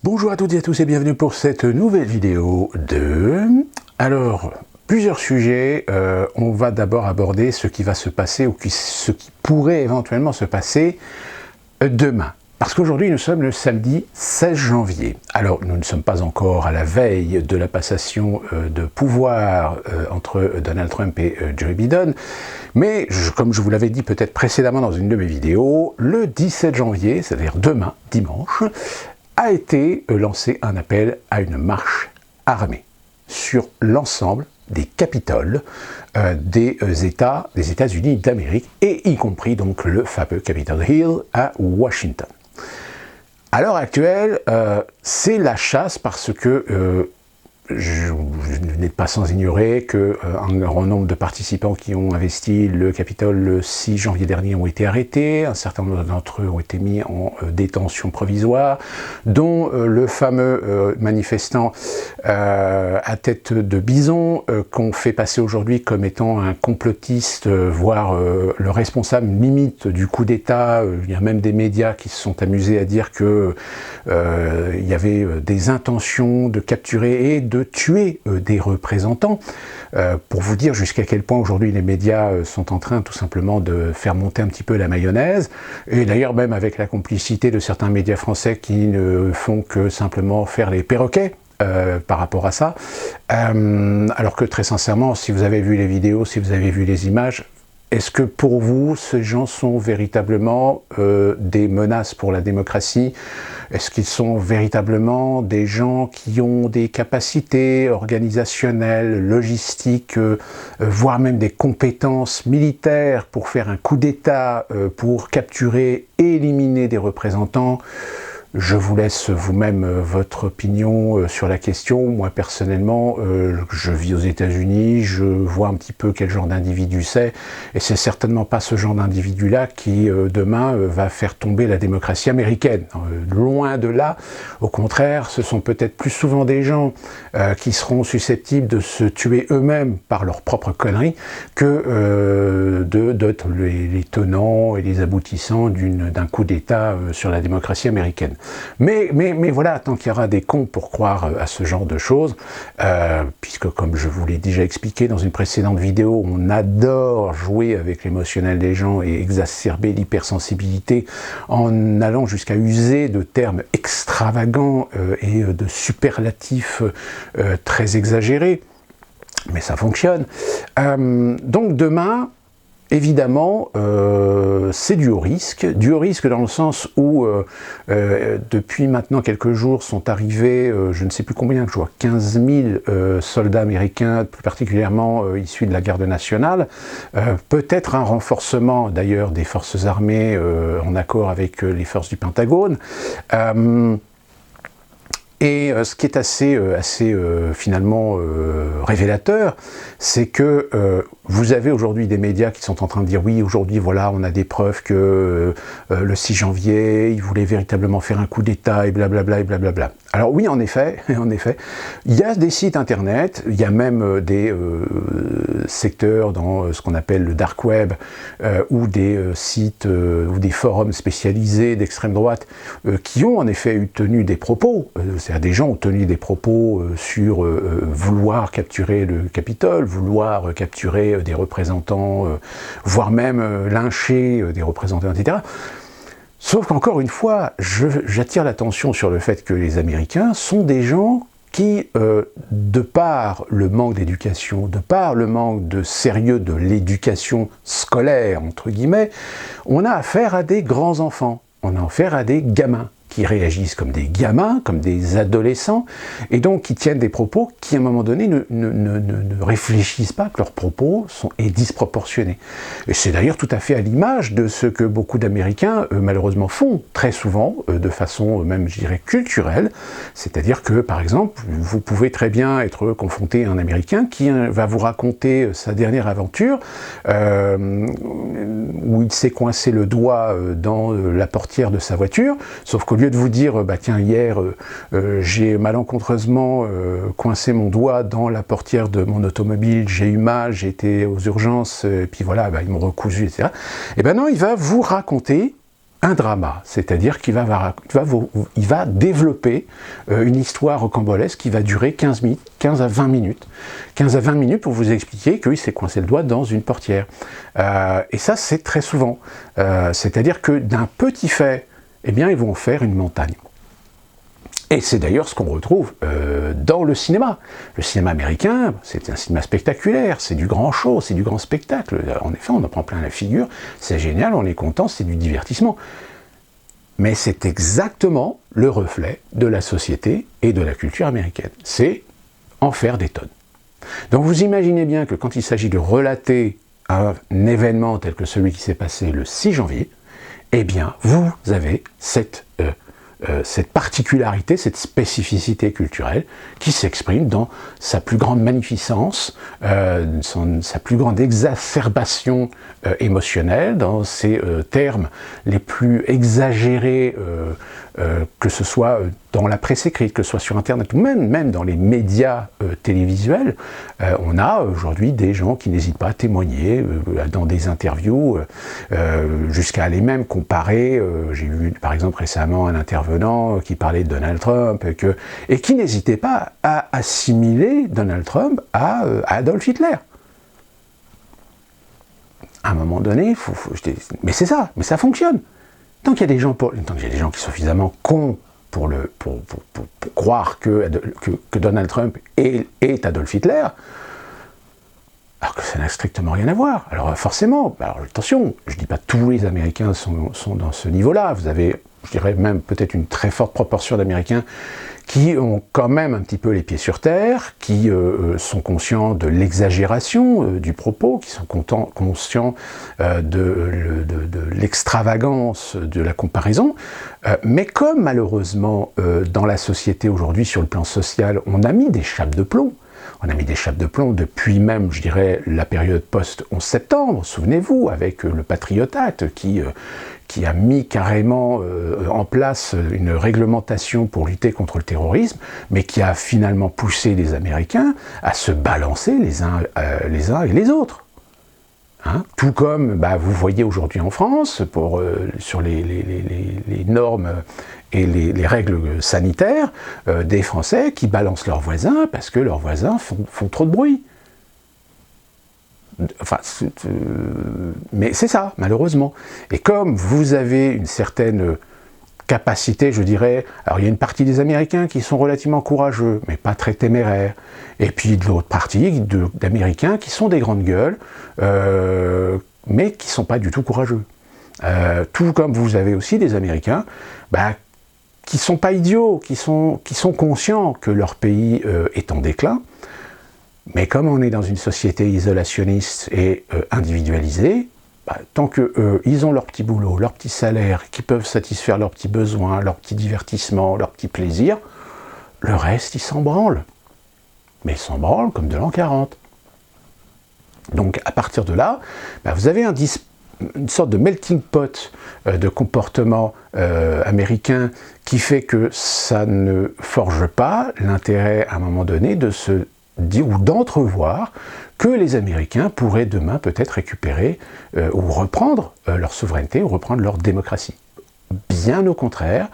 Bonjour à toutes et à tous et bienvenue pour cette nouvelle vidéo Alors, plusieurs sujets. On va d'abord aborder ce qui va se passer ou ce qui pourrait éventuellement se passer demain. Parce qu'aujourd'hui, nous sommes le samedi 16 janvier. Alors, nous ne sommes pas encore à la veille de la passation de pouvoir entre Donald Trump et Joe Biden, mais comme je vous l'avais dit peut-être précédemment dans une de mes vidéos, le 17 janvier, c'est-à-dire demain, dimanche, a été lancé un appel à une marche armée sur l'ensemble des capitoles des États-Unis d'Amérique, et y compris donc le fameux Capitol Hill à Washington. À l'heure actuelle, c'est la chasse parce que vous n'êtes pas sans ignorer qu'un grand nombre de participants qui ont investi le Capitole le 6 janvier dernier ont été arrêtés, un certain nombre d'entre eux ont été mis en détention provisoire, dont le fameux manifestant à tête de bison qu'on fait passer aujourd'hui comme étant un complotiste, voire le responsable limite du coup d'État. Il y a même des médias qui se sont amusés à dire que il y avait des intentions de capturer et de tuer des représentants, pour vous dire jusqu'à quel point aujourd'hui les médias sont en train tout simplement de faire monter un petit peu la mayonnaise, et d'ailleurs même avec la complicité de certains médias français qui ne font que simplement faire les perroquets par rapport à ça, alors que très sincèrement, si vous avez vu les vidéos, si vous avez vu les images, est-ce que pour vous, ces gens sont véritablement des menaces pour la démocratie? Est-ce qu'ils sont véritablement des gens qui ont des capacités organisationnelles, logistiques, voire même des compétences militaires pour faire un coup d'État, pour capturer et éliminer des représentants? Je vous laisse vous-même votre opinion sur la question. Moi, personnellement, je vis aux États-Unis, je vois un petit peu quel genre d'individu c'est, et c'est certainement pas ce genre d'individu-là qui, demain, va faire tomber la démocratie américaine. Loin de là, au contraire, ce sont peut-être plus souvent des gens qui seront susceptibles de se tuer eux-mêmes par leurs propres conneries que d'être les tenants et les aboutissants d'un coup d'État sur la démocratie américaine. Mais voilà, tant qu'il y aura des cons pour croire à ce genre de choses, puisque comme je vous l'ai déjà expliqué dans une précédente vidéo, on adore jouer avec l'émotionnel des gens et exacerber l'hypersensibilité en allant jusqu'à user de termes extravagants et de superlatifs très exagérés, mais ça fonctionne. Donc demain, évidemment, c'est dû au risque dans le sens où depuis maintenant quelques jours sont arrivés, je ne sais plus combien, je vois 15 000 soldats américains, plus particulièrement issus de la garde nationale, peut-être un renforcement d'ailleurs des forces armées en accord avec les forces du Pentagone. Et ce qui est assez finalement révélateur, c'est que vous avez aujourd'hui des médias qui sont en train de dire oui, aujourd'hui voilà, on a des preuves que le 6 janvier, ils voulaient véritablement faire un coup d'État et blablabla et blablabla. Alors oui, en effet, il y a des sites internet, il y a même des secteurs dans ce qu'on appelle le dark web, ou des sites ou des forums spécialisés d'extrême droite qui ont en effet tenu des propos, c'est-à-dire des gens ont tenu des propos sur vouloir capturer le Capitole, vouloir capturer des représentants, voire même lyncher des représentants, etc. Sauf qu'encore une fois, j'attire l'attention sur le fait que les Américains sont des gens qui, de par le manque d'éducation, de par le manque de sérieux de l'éducation scolaire, entre guillemets, on a affaire à des grands enfants, on a affaire à des gamins qui réagissent comme des gamins, comme des adolescents, et donc qui tiennent des propos qui, à un moment donné, ne réfléchissent pas que leurs propos sont disproportionnés. Et c'est d'ailleurs tout à fait à l'image de ce que beaucoup d'Américains, malheureusement, font très souvent, de façon même, je dirais, culturelle, c'est-à-dire que, par exemple, vous pouvez très bien être confronté à un Américain qui va vous raconter sa dernière aventure, où il s'est coincé le doigt dans la portière de sa voiture, sauf qu'au lieu de vous dire, bah tiens, hier, j'ai malencontreusement coincé mon doigt dans la portière de mon automobile, j'ai eu mal, j'ai été aux urgences, et puis voilà, bah, ils m'ont recousu, etc. Et ben non, il va vous raconter un drama, c'est-à-dire qu'il va développer une histoire rocambolesque qui va durer 15 à 20 minutes. 15 à 20 minutes pour vous expliquer qu'il s'est coincé le doigt dans une portière. Et ça, c'est très souvent. C'est-à-dire que d'un petit fait, eh bien, ils vont en faire une montagne. Et c'est d'ailleurs ce qu'on retrouve dans le cinéma. Le cinéma américain, c'est un cinéma spectaculaire, c'est du grand show, c'est du grand spectacle. En effet, on en prend plein la figure, c'est génial, on est content, c'est du divertissement. Mais c'est exactement le reflet de la société et de la culture américaine. C'est en faire des tonnes. Donc vous imaginez bien que quand il s'agit de relater un événement tel que celui qui s'est passé le 6 janvier, eh bien, vous avez cette particularité, cette spécificité culturelle qui s'exprime dans sa plus grande magnificence, sa plus grande exacerbation émotionnelle, dans ses termes les plus exagérés, que ce soit dans la presse écrite, que ce soit sur Internet ou même dans les médias télévisuels. On a aujourd'hui des gens qui n'hésitent pas à témoigner dans des interviews, jusqu'à aller même comparer. J'ai vu par exemple récemment un intervenant qui parlait de Donald Trump et qui n'hésitait pas à assimiler Donald Trump à Adolf Hitler. À un moment donné, mais c'est ça, mais ça fonctionne. Tant qu'il y a des gens qui sont suffisamment cons pour croire que Donald Trump est Adolf Hitler, alors que ça n'a strictement rien à voir. Alors forcément, alors attention, je ne dis pas que tous les Américains sont dans ce niveau-là. Vous avez, je dirais même peut-être une très forte proportion d'Américains qui ont quand même un petit peu les pieds sur terre, qui sont conscients de l'exagération du propos, qui sont conscients de l'extravagance de la comparaison. Mais comme malheureusement dans la société aujourd'hui, sur le plan social, on a mis des chapes de plomb, depuis même, je dirais, la période post-11 septembre, souvenez-vous, avec le Patriot Act qui a mis carrément en place une réglementation pour lutter contre le terrorisme, mais qui a finalement poussé les Américains à se balancer les uns et les autres. Hein, tout comme vous voyez aujourd'hui en France, sur les normes et les règles sanitaires, des Français qui balancent leurs voisins parce que leurs voisins font trop de bruit. Enfin, mais c'est ça, malheureusement. Et comme vous avez une certaine capacité, je dirais, alors il y a une partie des Américains qui sont relativement courageux, mais pas très téméraires, et puis de l'autre partie d'Américains qui sont des grandes gueules, mais qui ne sont pas du tout courageux. Tout comme vous avez aussi des Américains qui ne sont pas idiots, qui sont conscients que leur pays est en déclin, mais comme on est dans une société isolationniste et individualisée, tant qu'ils ont leur petit boulot, leur petit salaire, qu'ils peuvent satisfaire leurs petits besoins, leurs petits divertissements, leurs petits plaisirs, le reste, ils s'en branlent. Mais ils s'en branlent comme de l'an 40. Donc à partir de là, vous avez une sorte de melting pot de comportement américain qui fait que ça ne forge pas l'intérêt à un moment donné de se dire ou d'entrevoir que les Américains pourraient demain peut-être récupérer ou reprendre leur souveraineté ou reprendre leur démocratie. Bien au contraire,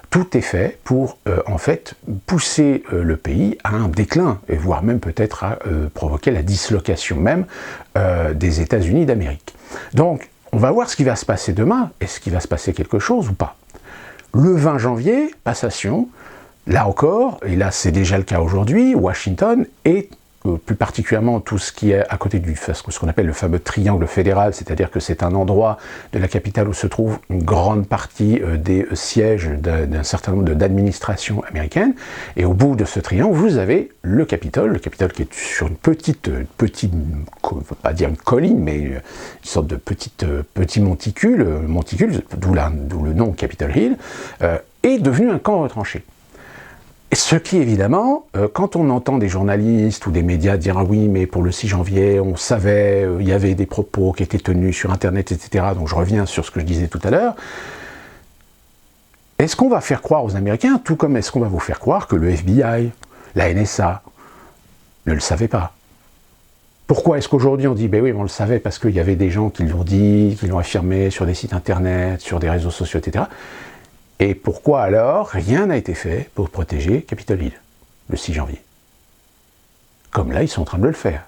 tout est fait pour en fait pousser le pays à un déclin, et voire même peut-être à provoquer la dislocation même des États-Unis d'Amérique. Donc, on va voir ce qui va se passer demain. Est-ce qu'il va se passer quelque chose ou pas? Le 20 janvier, passation, là encore, et là c'est déjà le cas aujourd'hui, Washington est plus particulièrement tout ce qui est à côté ce qu'on appelle le fameux triangle fédéral, c'est-à-dire que c'est un endroit de la capitale où se trouve une grande partie des sièges d'un certain nombre d'administrations américaines, et au bout de ce triangle, vous avez le Capitole qui est sur une petite, on ne va pas dire une colline, mais une sorte de petit monticule, d'où le nom Capitol Hill, est devenu un camp retranché. Ce qui, évidemment, quand on entend des journalistes ou des médias dire « Ah oui, mais pour le 6 janvier, on savait, il y avait des propos qui étaient tenus sur Internet, etc. » Donc je reviens sur ce que je disais tout à l'heure. Est-ce qu'on va faire croire aux Américains, tout comme est-ce qu'on va vous faire croire que le FBI, la NSA, ne le savaient pas? Pourquoi est-ce qu'aujourd'hui on dit, ben oui, on le savait parce qu'il y avait des gens qui l'ont dit, qui l'ont affirmé sur des sites internet, sur des réseaux sociaux, etc. Et pourquoi alors rien n'a été fait pour protéger Capitol Hill, le 6 janvier? Comme là, ils sont en train de le faire.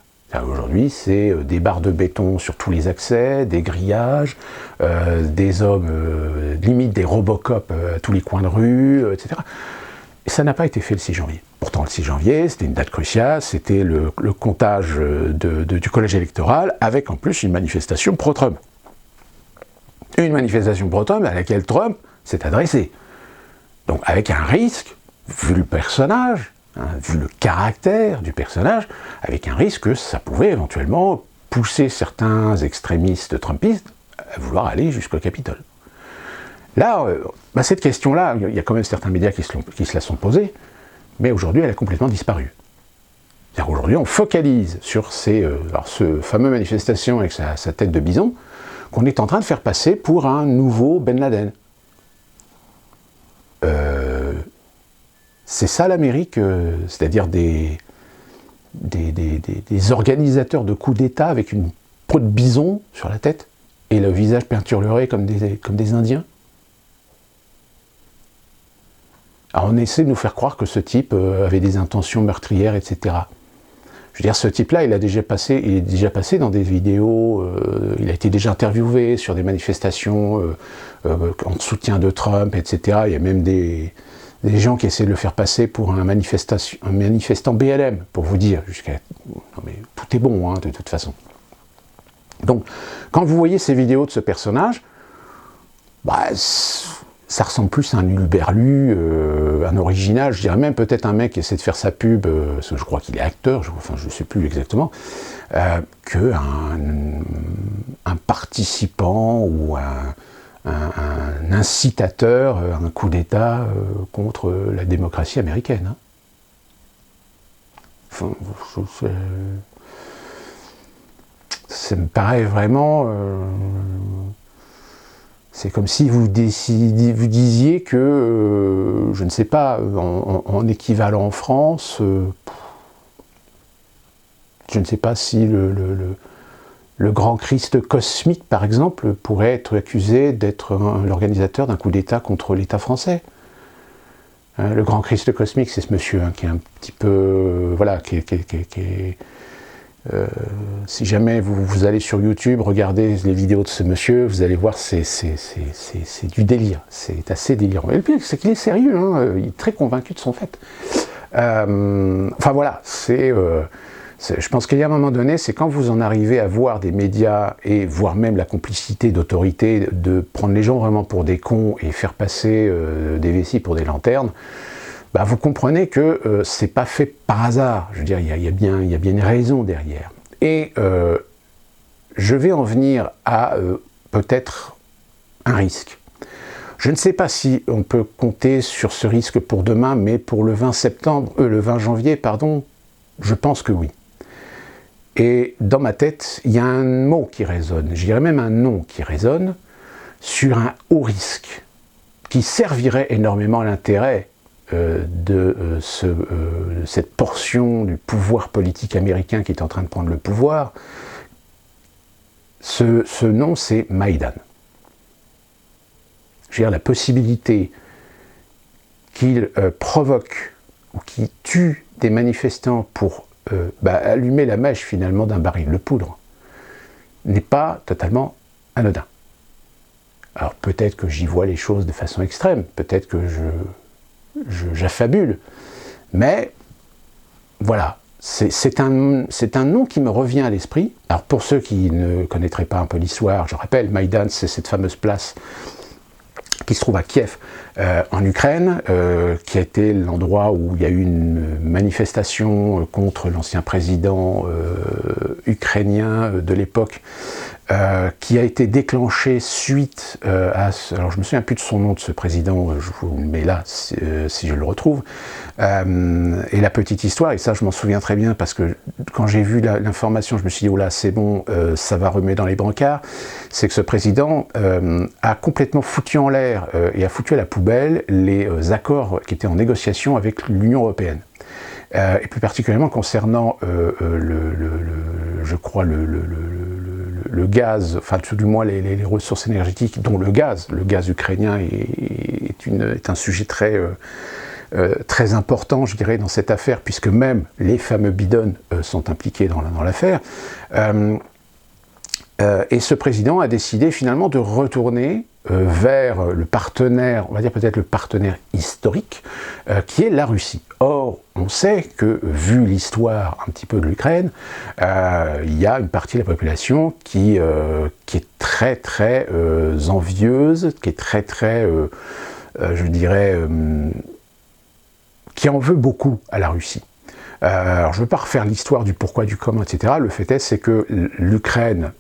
Aujourd'hui, c'est des barres de béton sur tous les accès, des grillages, des hommes, limite des Robocop à tous les coins de rue, etc. Et ça n'a pas été fait le 6 janvier. Pourtant, le 6 janvier, c'était une date cruciale, c'était le comptage du collège électoral, avec en plus une manifestation pro-Trump. Une manifestation pro-Trump à laquelle Trump s'est adressé. Donc avec un risque, vu le personnage, vu le caractère du personnage, avec un risque que ça pouvait éventuellement pousser certains extrémistes trumpistes à vouloir aller jusqu'au Capitole. Là, cette question-là, il y a quand même certains médias qui se la sont posés, mais aujourd'hui, elle a complètement disparu. C'est-à-dire aujourd'hui, on focalise sur ce fameux manifestation avec sa tête de bison, qu'on est en train de faire passer pour un nouveau Ben Laden. C'est ça l'Amérique, c'est-à-dire des organisateurs de coups d'État avec une peau de bison sur la tête et le visage peinturluré comme des Indiens. Alors on essaie de nous faire croire que ce type avait des intentions meurtrières, etc. Je veux dire, ce type-là, il est déjà passé dans des vidéos, il a été déjà interviewé sur des manifestations en soutien de Trump, etc. Il y a même des gens qui essaient de le faire passer pour un manifestant BLM, pour vous dire. Non mais tout est bon, de toute façon. Donc, quand vous voyez ces vidéos de ce personnage, ça ressemble plus à un huluberlu, un original, je dirais même peut-être un mec qui essaie de faire sa pub, parce que je crois qu'il est acteur, je ne sais plus exactement, qu'un participant ou un incitateur à un coup d'État contre la démocratie américaine. Enfin, ça me paraît vraiment... c'est comme si vous disiez que, je ne sais pas, en équivalent en France, je ne sais pas si le grand Christ cosmique, par exemple, pourrait être accusé d'être l'organisateur d'un coup d'État contre l'État français. Le grand Christ cosmique, c'est ce monsieur qui est un petit peu... si jamais vous allez sur YouTube, regardez les vidéos de ce monsieur, vous allez voir, c'est du délire, c'est assez délirant. Et le pire, c'est qu'il est sérieux, il est très convaincu de son fait. Enfin voilà, je pense qu'il y a un moment donné, c'est quand vous en arrivez à voir des médias, et voire même la complicité d'autorités, de prendre les gens vraiment pour des cons et faire passer des vessies pour des lanternes, vous comprenez que c'est pas fait par hasard. Je veux dire, il y a bien une raison derrière. Et je vais en venir à peut-être un risque. Je ne sais pas si on peut compter sur ce risque pour demain, mais pour le 20 janvier, je pense que oui. Et dans ma tête, il y a un mot qui résonne, je dirais même un nom qui résonne, sur un haut risque, qui servirait énormément à l'intérêt de cette portion du pouvoir politique américain qui est en train de prendre le pouvoir. Ce nom, c'est Maïdan. Je veux dire, la possibilité qu'il provoque ou qu'il tue des manifestants pour allumer la mèche finalement d'un baril de poudre n'est pas totalement anodin. Alors peut-être que j'y vois les choses de façon extrême, peut-être que j'affabule, mais voilà, c'est un nom qui me revient à l'esprit. Alors pour ceux qui ne connaîtraient pas un peu l'histoire, je rappelle, Maïdan, c'est cette fameuse place qui se trouve à Kiev, en Ukraine, qui a été l'endroit où il y a eu une manifestation contre l'ancien président ukrainien de l'époque, qui a été déclenchée suite à... Alors je me souviens plus de son nom de ce président, je vous le mets là si je le retrouve. Et la petite histoire, et ça je m'en souviens très bien parce que quand j'ai vu l'information, je me suis dit, oh là c'est bon, ça va remuer dans les brancards, c'est que ce président a complètement foutu en l'air et a foutu à la poubelle les accords qui étaient en négociation avec l'Union européenne. Et plus particulièrement concernant le je crois, le gaz, enfin tout du moins les ressources énergétiques, dont le gaz ukrainien est un sujet très important, je dirais, dans cette affaire, puisque même les fameux bidons sont impliqués dans l'affaire. Et ce président a décidé finalement de retourner vers le partenaire, on va dire peut-être le partenaire historique, qui est la Russie. Or, on sait que, vu l'histoire un petit peu de l'Ukraine, il y a une partie de la population qui est très envieuse, qui est très, je dirais, qui en veut beaucoup à la Russie. Alors je ne veux pas refaire l'histoire du pourquoi, du comment, etc. Le fait est, c'est que l'Ukraine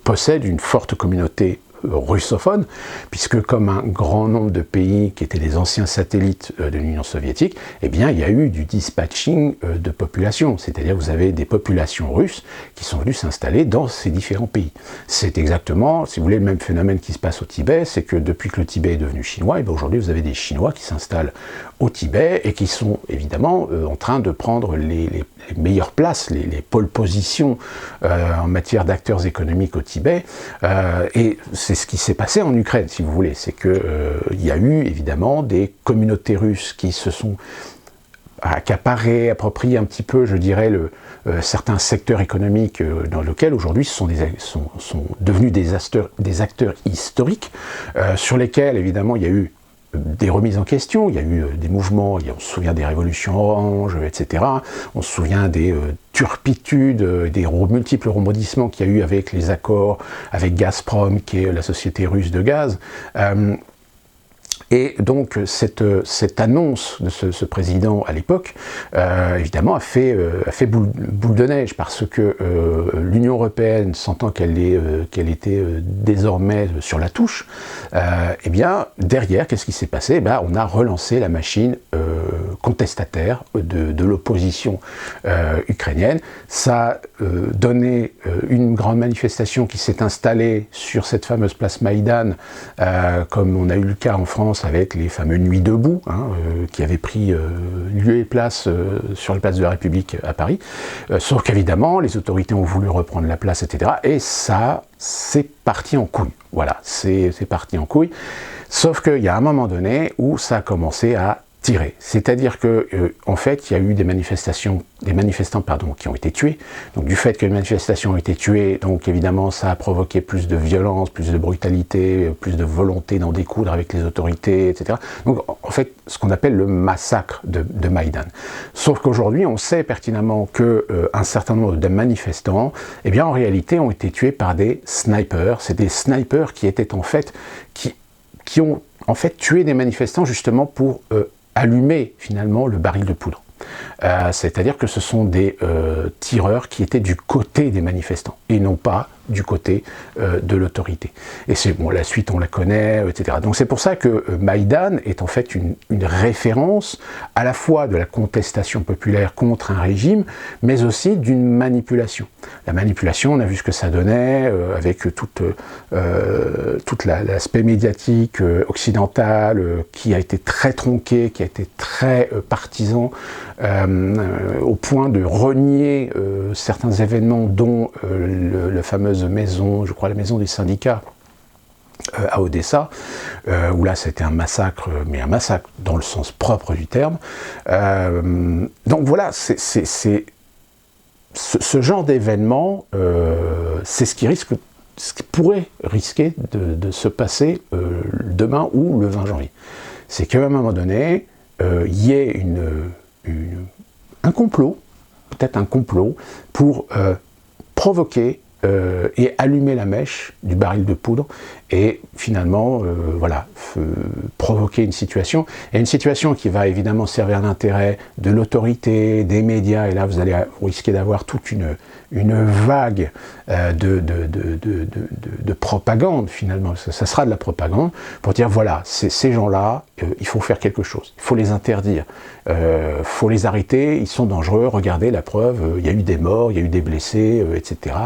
possède une forte communauté russophone, puisque comme un grand nombre de pays qui étaient les anciens satellites de l'Union soviétique, eh bien il y a eu du dispatching de population, c'est-à-dire vous avez des populations russes qui sont venues s'installer dans ces différents pays. C'est exactement, si vous voulez, le même phénomène qui se passe au Tibet, c'est que depuis que le Tibet est devenu chinois, et bien aujourd'hui vous avez des Chinois qui s'installent au Tibet et qui sont évidemment en train de prendre les meilleures places, les pôles positions en matière d'acteurs économiques au Tibet, et c'est ce qui s'est passé en Ukraine, si vous voulez. C'est qu'il y a eu évidemment des communautés russes qui se sont accaparées, appropriées un petit peu, je dirais, certains secteurs économiques dans lesquels aujourd'hui sont devenus des acteurs historiques, sur lesquels évidemment il y a eu des remises en question, il y a eu des mouvements, on se souvient des révolutions oranges, etc. On se souvient des turpitudes, des multiples rebondissements qu'il y a eu avec les accords avec Gazprom, qui est la société russe de gaz. Et donc cette annonce de ce président à l'époque, évidemment, a fait boule de neige, parce que l'Union européenne, sentant qu'elle était désormais sur la touche, eh bien, derrière, qu'est-ce qui s'est passé ? On a relancé la machine contestataire de l'opposition ukrainienne. Ça a donné une grande manifestation qui s'est installée sur cette fameuse place Maïdan, comme on a eu le cas en France avec les fameux Nuits debout, qui avaient pris lieu et place sur la place de la République à Paris. Sauf qu'évidemment, les autorités ont voulu reprendre la place, etc. Et ça, c'est parti en couille. Voilà, c'est parti en couille. Sauf qu'il y a un moment donné où ça a commencé à tirer. C'est-à-dire que, en fait, il y a eu des manifestants, qui ont été tués. Donc, du fait que les manifestations ont été tuées, donc évidemment, ça a provoqué plus de violence, plus de brutalité, plus de volonté d'en découdre avec les autorités, etc. Donc, en fait, ce qu'on appelle le massacre de Maïdan. Sauf qu'aujourd'hui, on sait pertinemment que un certain nombre de manifestants, eh bien, en réalité, ont été tués par des snipers. C'est des snipers qui étaient en fait, qui ont en fait tué des manifestants justement pour allumer finalement le baril de poudre. C'est-à-dire que ce sont des tireurs qui étaient du côté des manifestants et non pas du côté de l'autorité. Et c'est bon, la suite on la connaît, etc. Donc c'est pour ça que Maïdan est en fait une référence à la fois de la contestation populaire contre un régime, mais aussi d'une manipulation. La manipulation, on a vu ce que ça donnait avec tout l'aspect médiatique occidental qui a été très tronqué, qui a été très partisan, au point de renier certains événements, dont la fameuse maison, je crois la maison des syndicats à Odessa, où là c'était un massacre, mais un massacre dans le sens propre du terme. Donc voilà, ce genre d'événement, c'est ce qui pourrait risquer de se passer demain ou le 20 janvier. C'est qu'à un moment donné, il y ait un complot, peut-être un complot, pour provoquer et allumer la mèche du baril de poudre et finalement provoquer une situation, et une situation qui va évidemment servir l'intérêt de l'autorité, des médias, et là vous allez risquer d'avoir toute une vague de propagande finalement. Ça sera de la propagande pour dire voilà, ces gens-là, il faut faire quelque chose, il faut les interdire, il faut les arrêter, ils sont dangereux, regardez la preuve, il y a eu des morts, il y a eu des blessés, etc.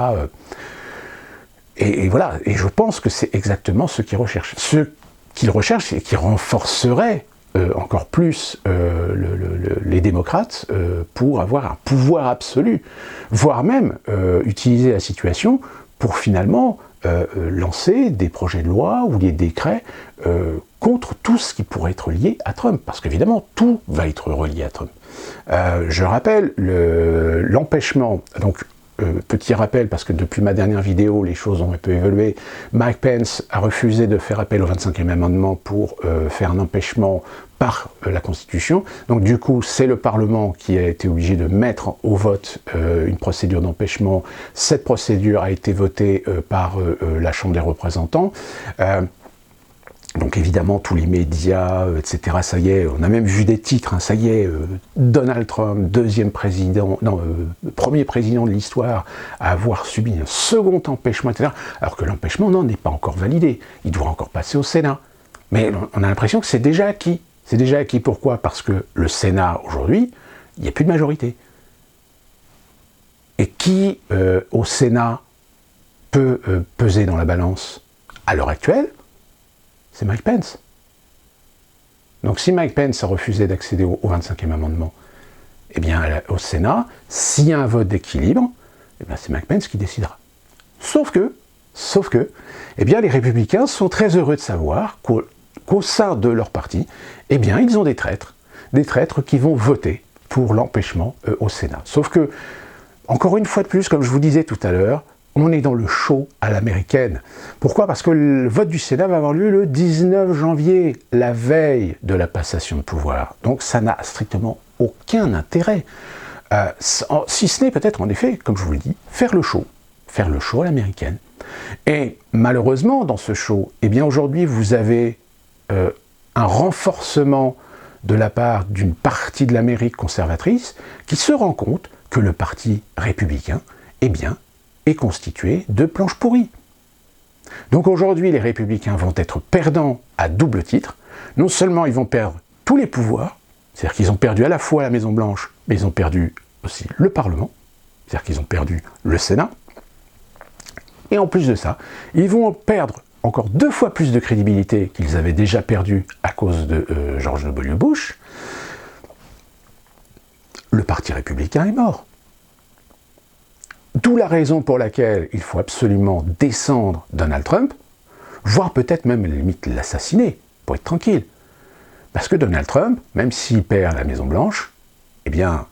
Et voilà, et je pense que c'est exactement ce qu'ils recherchent. Ce qu'ils recherchent et qui renforcerait encore plus les démocrates pour avoir un pouvoir absolu, voire même utiliser la situation pour finalement lancer des projets de loi ou des décrets contre tout ce qui pourrait être lié à Trump, parce qu'évidemment tout va être relié à Trump. Je rappelle l'empêchement, donc petit rappel, parce que depuis ma dernière vidéo, les choses ont un peu évolué. Mike Pence a refusé de faire appel au 25e amendement pour faire un empêchement par la Constitution. Donc du coup, c'est le Parlement qui a été obligé de mettre au vote une procédure d'empêchement. Cette procédure a été votée par la Chambre des représentants. Donc évidemment, tous les médias, etc., ça y est, on a même vu des titres, hein, ça y est, Donald Trump, premier président de l'histoire à avoir subi un second empêchement, etc., alors que l'empêchement, non, n'est pas encore validé, il doit encore passer au Sénat. Mais on a l'impression que c'est déjà acquis. C'est déjà acquis, pourquoi? Parce que le Sénat, aujourd'hui, il n'y a plus de majorité. Et qui, au Sénat, peut peser dans la balance à l'heure actuelle? C'est Mike Pence. Donc si Mike Pence a refusé d'accéder au 25e amendement, eh bien au Sénat, s'il y a un vote d'équilibre, eh bien c'est Mike Pence qui décidera. Sauf que, eh bien les républicains sont très heureux de savoir qu'au sein de leur parti, eh bien ils ont des traîtres qui vont voter pour l'empêchement au Sénat. Sauf que, encore une fois de plus, comme je vous disais tout à l'heure, on est dans le show à l'américaine. Pourquoi? Parce que le vote du Sénat va avoir lieu le 19 janvier, la veille de la passation de pouvoir. Donc ça n'a strictement aucun intérêt. Si ce n'est peut-être, en effet, comme je vous le dis, faire le show à l'américaine. Et malheureusement, dans ce show, eh bien aujourd'hui, vous avez un renforcement de la part d'une partie de l'Amérique conservatrice qui se rend compte que le parti républicain, eh bien, est constitué de planches pourries. Donc aujourd'hui, les républicains vont être perdants à double titre. Non seulement ils vont perdre tous les pouvoirs, c'est-à-dire qu'ils ont perdu à la fois la Maison-Blanche, mais ils ont perdu aussi le Parlement, c'est-à-dire qu'ils ont perdu le Sénat. Et en plus de ça, ils vont perdre encore 2 fois plus de crédibilité qu'ils avaient déjà perdu à cause de George W. Bush. Le Parti républicain est mort. D'où la raison pour laquelle il faut absolument descendre Donald Trump, voire peut-être même à la limite l'assassiner, pour être tranquille. Parce que Donald Trump, même s'il perd la Maison-Blanche, eh bien,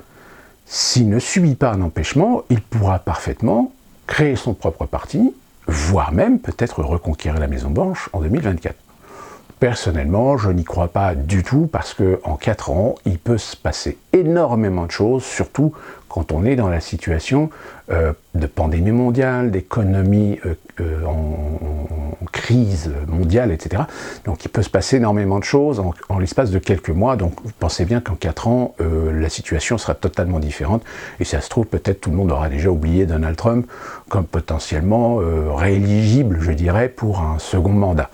s'il ne subit pas un empêchement, il pourra parfaitement créer son propre parti, voire même peut-être reconquérir la Maison-Blanche en 2024. Personnellement, je n'y crois pas du tout parce qu'en 4 ans, il peut se passer énormément de choses, surtout quand on est dans la situation de pandémie mondiale, d'économie en crise mondiale, etc. Donc il peut se passer énormément de choses en l'espace de quelques mois. Donc vous pensez bien qu'en 4 ans, la situation sera totalement différente. Et si ça se trouve, peut-être tout le monde aura déjà oublié Donald Trump comme potentiellement rééligible, je dirais, pour un second mandat.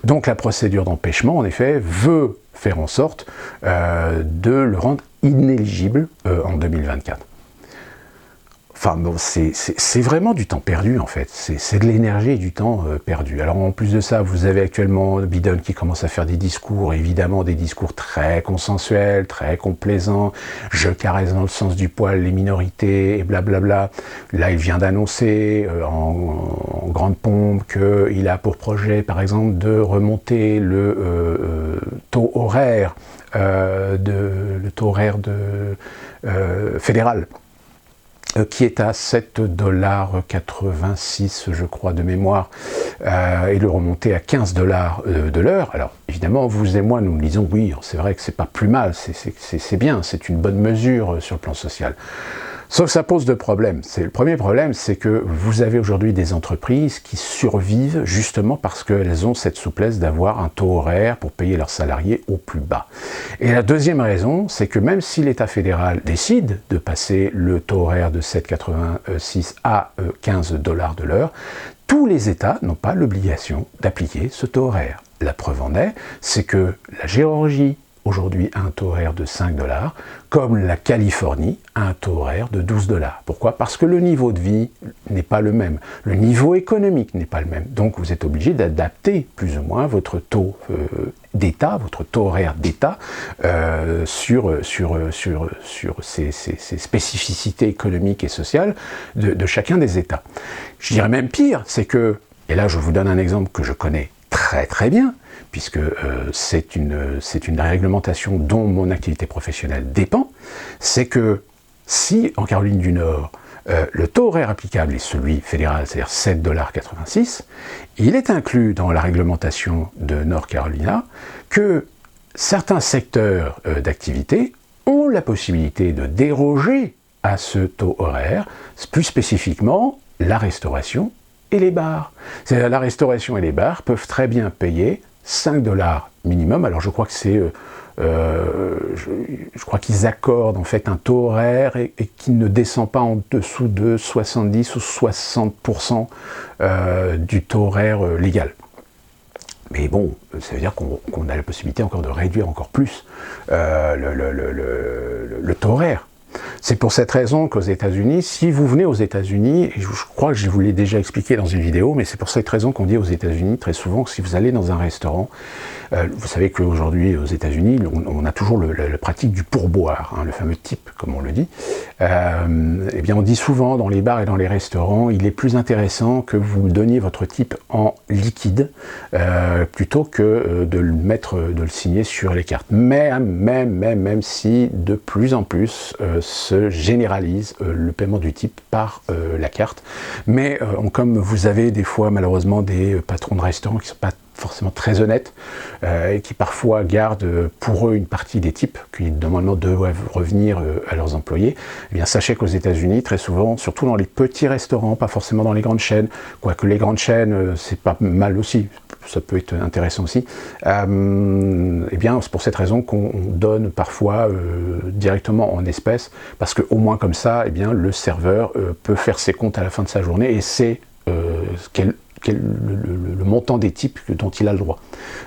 Donc la procédure d'empêchement, en effet, veut faire en sorte de le rendre inéligible en 2024. Enfin bon, c'est vraiment du temps perdu en fait, c'est de l'énergie et du temps perdu. Alors en plus de ça, vous avez actuellement Biden qui commence à faire des discours, évidemment des discours très consensuels, très complaisants, je caresse dans le sens du poil les minorités et blablabla. Là il vient d'annoncer en grande pompe qu'il a pour projet par exemple de remonter le taux horaire fédéral, qui est à 7,86 $, je crois, de mémoire, et le remonter à 15 $ de l'heure. Alors, évidemment, vous et moi, nous me disons, oui, c'est vrai que c'est pas plus mal, c'est bien, c'est une bonne mesure sur le plan social. Sauf que ça pose 2 problèmes. Le premier problème, c'est que vous avez aujourd'hui des entreprises qui survivent justement parce qu'elles ont cette souplesse d'avoir un taux horaire pour payer leurs salariés au plus bas. Et la deuxième raison, c'est que même si l'État fédéral décide de passer le taux horaire de 7,86 à 15 $ de l'heure, tous les États n'ont pas l'obligation d'appliquer ce taux horaire. La preuve en est, c'est que la Géorgie, aujourd'hui a un taux horaire de 5 $, comme la Californie a un taux horaire de 12 $. Pourquoi? Parce que le niveau de vie n'est pas le même, le niveau économique n'est pas le même. Donc vous êtes obligé d'adapter plus ou moins votre taux d'État, votre taux horaire d'État sur ces spécificités économiques et sociales de chacun des États. Je dirais même pire, c'est que, et là je vous donne un exemple que je connais très très bien, puisque c'est une réglementation dont mon activité professionnelle dépend, c'est que si en Caroline du Nord, le taux horaire applicable est celui fédéral, c'est-à-dire 7,86 $, il est inclus dans la réglementation de North Carolina que certains secteurs d'activité ont la possibilité de déroger à ce taux horaire, plus spécifiquement la restauration et les bars. C'est-à-dire la restauration et les bars peuvent très bien payer 5 $ minimum. Alors je crois que c'est je crois qu'ils accordent en fait un taux horaire et qui ne descend pas en dessous de 70 ou 60% du taux horaire légal. Mais bon, ça veut dire qu'on a la possibilité encore de réduire encore plus le taux horaire. C'est pour cette raison qu'aux États-Unis, si vous venez aux États-Unis, et je crois que je vous l'ai déjà expliqué dans une vidéo, mais c'est pour cette raison qu'on dit aux États-Unis très souvent que si vous allez dans un restaurant, vous savez qu'aujourd'hui aux États-Unis, on a toujours la pratique du pourboire, hein, le fameux tip, comme on le dit. Eh bien, on dit souvent dans les bars et dans les restaurants, il est plus intéressant que vous donniez votre tip en liquide plutôt que de le signer sur les cartes. Même si de plus en plus se généralise le paiement du tip par la carte. Mais comme vous avez des fois malheureusement des patrons de restaurants qui ne sont pas forcément très honnêtes et qui parfois gardent pour eux une partie des tips qui normalement doivent revenir à leurs employés, eh bien sachez qu'aux États-Unis, très souvent, surtout dans les petits restaurants, pas forcément dans les grandes chaînes, quoique les grandes chaînes, c'est pas mal aussi, ça peut être intéressant aussi, eh bien c'est pour cette raison qu'on donne parfois directement en espèces, parce qu'au moins comme ça, eh bien, le serveur peut faire ses comptes à la fin de sa journée et c'est le montant des tips dont il a le droit.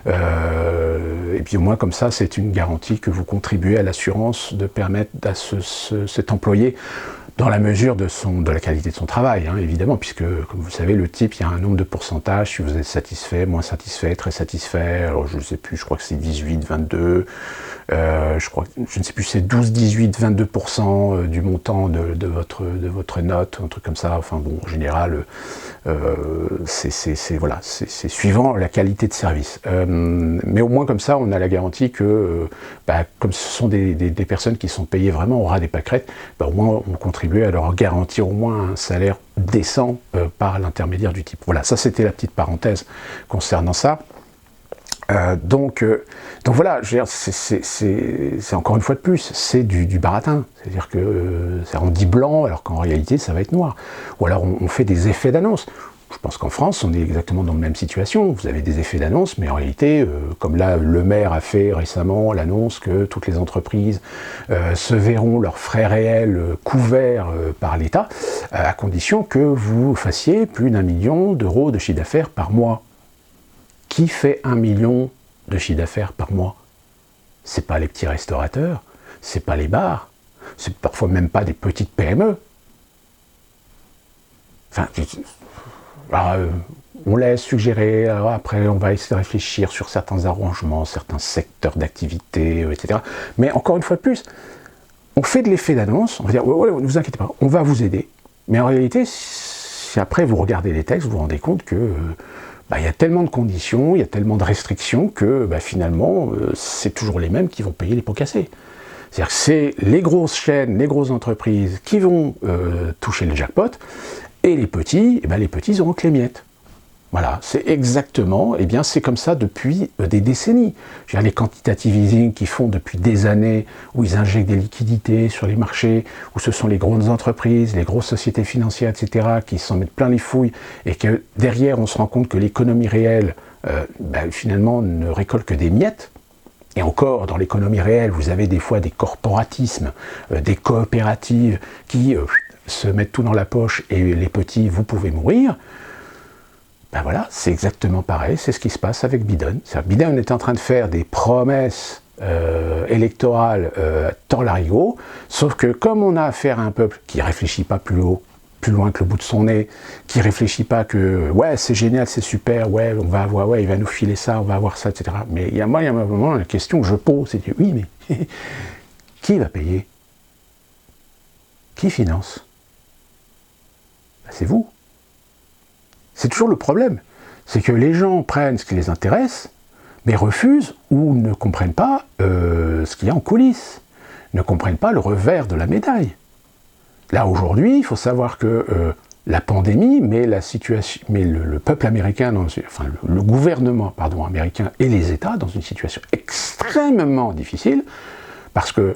Et puis au moins comme ça, c'est une garantie que vous contribuez à l'assurance de permettre à cet employé, dans la mesure de la qualité de son travail, hein, évidemment, puisque, comme vous le savez, le type, il y a un nombre de pourcentages, si vous êtes satisfait, moins satisfait, très satisfait, alors je ne sais plus, je crois que c'est 18, 22, je ne sais plus, c'est 12, 18, 22% du montant de votre note, un truc comme ça, enfin bon, en général, c'est suivant la qualité de service. Mais au moins comme ça, on a la garantie que, comme ce sont des personnes qui sont payées vraiment au ras des pâquerettes, au moins on contribue à leur garantir au moins un salaire décent par l'intermédiaire du type. Voilà, ça c'était la petite parenthèse concernant ça. Donc voilà, c'est encore une fois de plus, c'est du baratin. C'est-à-dire que ça en dit blanc alors qu'en réalité ça va être noir. Ou alors on fait des effets d'annonce. Je pense qu'en France, on est exactement dans la même situation. Vous avez des effets d'annonce, mais en réalité, comme là, le maire a fait récemment l'annonce que toutes les entreprises se verront leurs frais réels couverts par l'État, à condition que vous fassiez plus d'1 million d'euros de chiffre d'affaires par mois. Qui fait 1 million de chiffre d'affaires par mois? C'est pas les petits restaurateurs, c'est pas les bars, c'est parfois même pas des petites PME. Enfin, on laisse suggérer, alors après on va essayer de réfléchir sur certains arrangements, certains secteurs d'activité, etc. Mais encore une fois de plus, on fait de l'effet d'annonce, on va dire, ne vous inquiétez pas, on va vous aider. Mais en réalité, si après vous regardez les textes, vous vous rendez compte que il y a tellement de conditions, il y a tellement de restrictions que finalement, c'est toujours les mêmes qui vont payer les pots cassés. C'est-à-dire que c'est les grosses chaînes, les grosses entreprises qui vont toucher le jackpot, et les petits, les petits auront que les miettes. Voilà, c'est exactement, c'est comme ça depuis des décennies. Je veux dire, les quantitative easing qui font depuis des années, où ils injectent des liquidités sur les marchés, où ce sont les grandes entreprises, les grosses sociétés financières, etc., qui s'en mettent plein les fouilles, et que derrière, on se rend compte que l'économie réelle, finalement, ne récolte que des miettes. Et encore, dans l'économie réelle, vous avez des fois des corporatismes, des coopératives qui se mettent tout dans la poche, et les petits, vous pouvez mourir. Voilà, c'est exactement pareil, c'est ce qui se passe avec Biden. Biden est en train de faire des promesses électorale tord l'arigot, sauf que comme on a affaire à un peuple qui ne réfléchit pas plus loin que le bout de son nez, qui ne réfléchit pas que ouais c'est génial, c'est super, ouais on va avoir, ouais il va nous filer ça, on va avoir ça, etc. Mais il y a un moment la question que je pose, c'est oui mais qui va payer? Qui finance? Ben, c'est vous. C'est toujours le problème. C'est que les gens prennent ce qui les intéresse, mais refusent ou ne comprennent pas ce qu'il y a en coulisses, ne comprennent pas le revers de la médaille. Là aujourd'hui, il faut savoir que la pandémie met le peuple américain, enfin le gouvernement américain et les États dans une situation extrêmement difficile parce que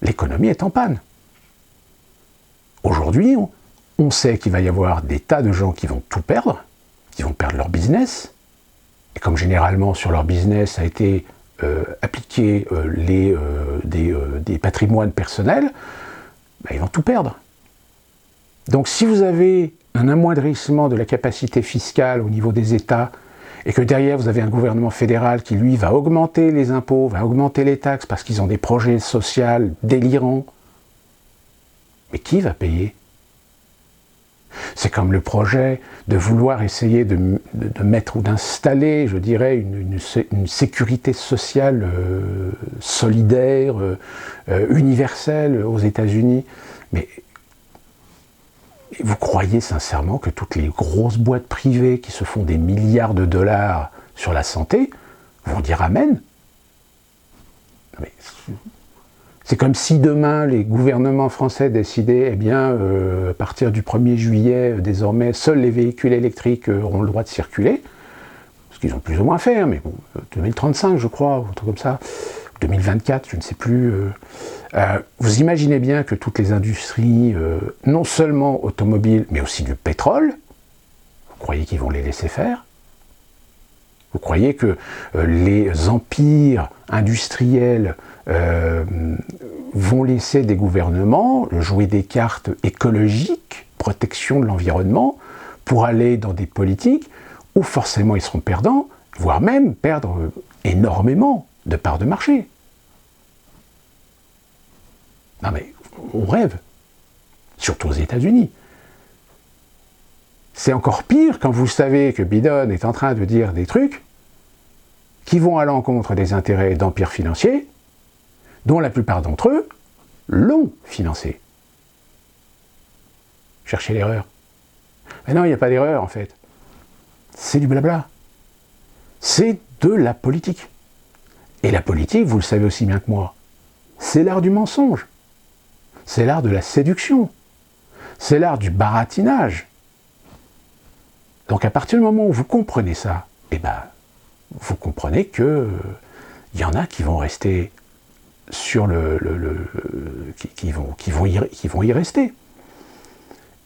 l'économie est en panne. Aujourd'hui, on sait qu'il va y avoir des tas de gens qui vont tout perdre, qui vont perdre leur business. Et comme généralement sur leur business a été appliqué des patrimoines personnels, ben, ils vont tout perdre. Donc si vous avez un amoindrissement de la capacité fiscale au niveau des États, et que derrière vous avez un gouvernement fédéral qui lui va augmenter les impôts, va augmenter les taxes parce qu'ils ont des projets sociaux délirants, mais qui va payer? C'est comme le projet de vouloir essayer de mettre ou d'installer, je dirais, une sécurité sociale solidaire, universelle aux États-Unis. Mais vous croyez sincèrement que toutes les grosses boîtes privées qui se font des milliards de dollars sur la santé vont dire amen? Mais c'est comme si demain les gouvernements français décidaient, eh bien, à partir du 1er juillet, désormais, seuls les véhicules électriques auront le droit de circuler, ce qu'ils ont plus ou moins fait, mais bon, 2035 je crois, ou un truc comme ça, 2024, je ne sais plus. Vous imaginez bien que toutes les industries, non seulement automobiles, mais aussi du pétrole, vous croyez qu'ils vont les laisser faire? Vous croyez que les empires industriels vont laisser des gouvernements jouer des cartes écologiques, protection de l'environnement, pour aller dans des politiques où forcément ils seront perdants, voire même perdre énormément de parts de marché? Non mais on rêve, surtout aux États-Unis. C'est encore pire quand vous savez que Biden est en train de dire des trucs qui vont à l'encontre des intérêts d'empires financiers, dont la plupart d'entre eux l'ont financé. Cherchez l'erreur. Mais non, il n'y a pas d'erreur en fait. C'est du blabla. C'est de la politique. Et la politique, vous le savez aussi bien que moi, c'est l'art du mensonge. C'est l'art de la séduction. C'est l'art du baratinage. Donc à partir du moment où vous comprenez ça, eh ben, vous comprenez que y en a qui vont rester sur qui vont y rester.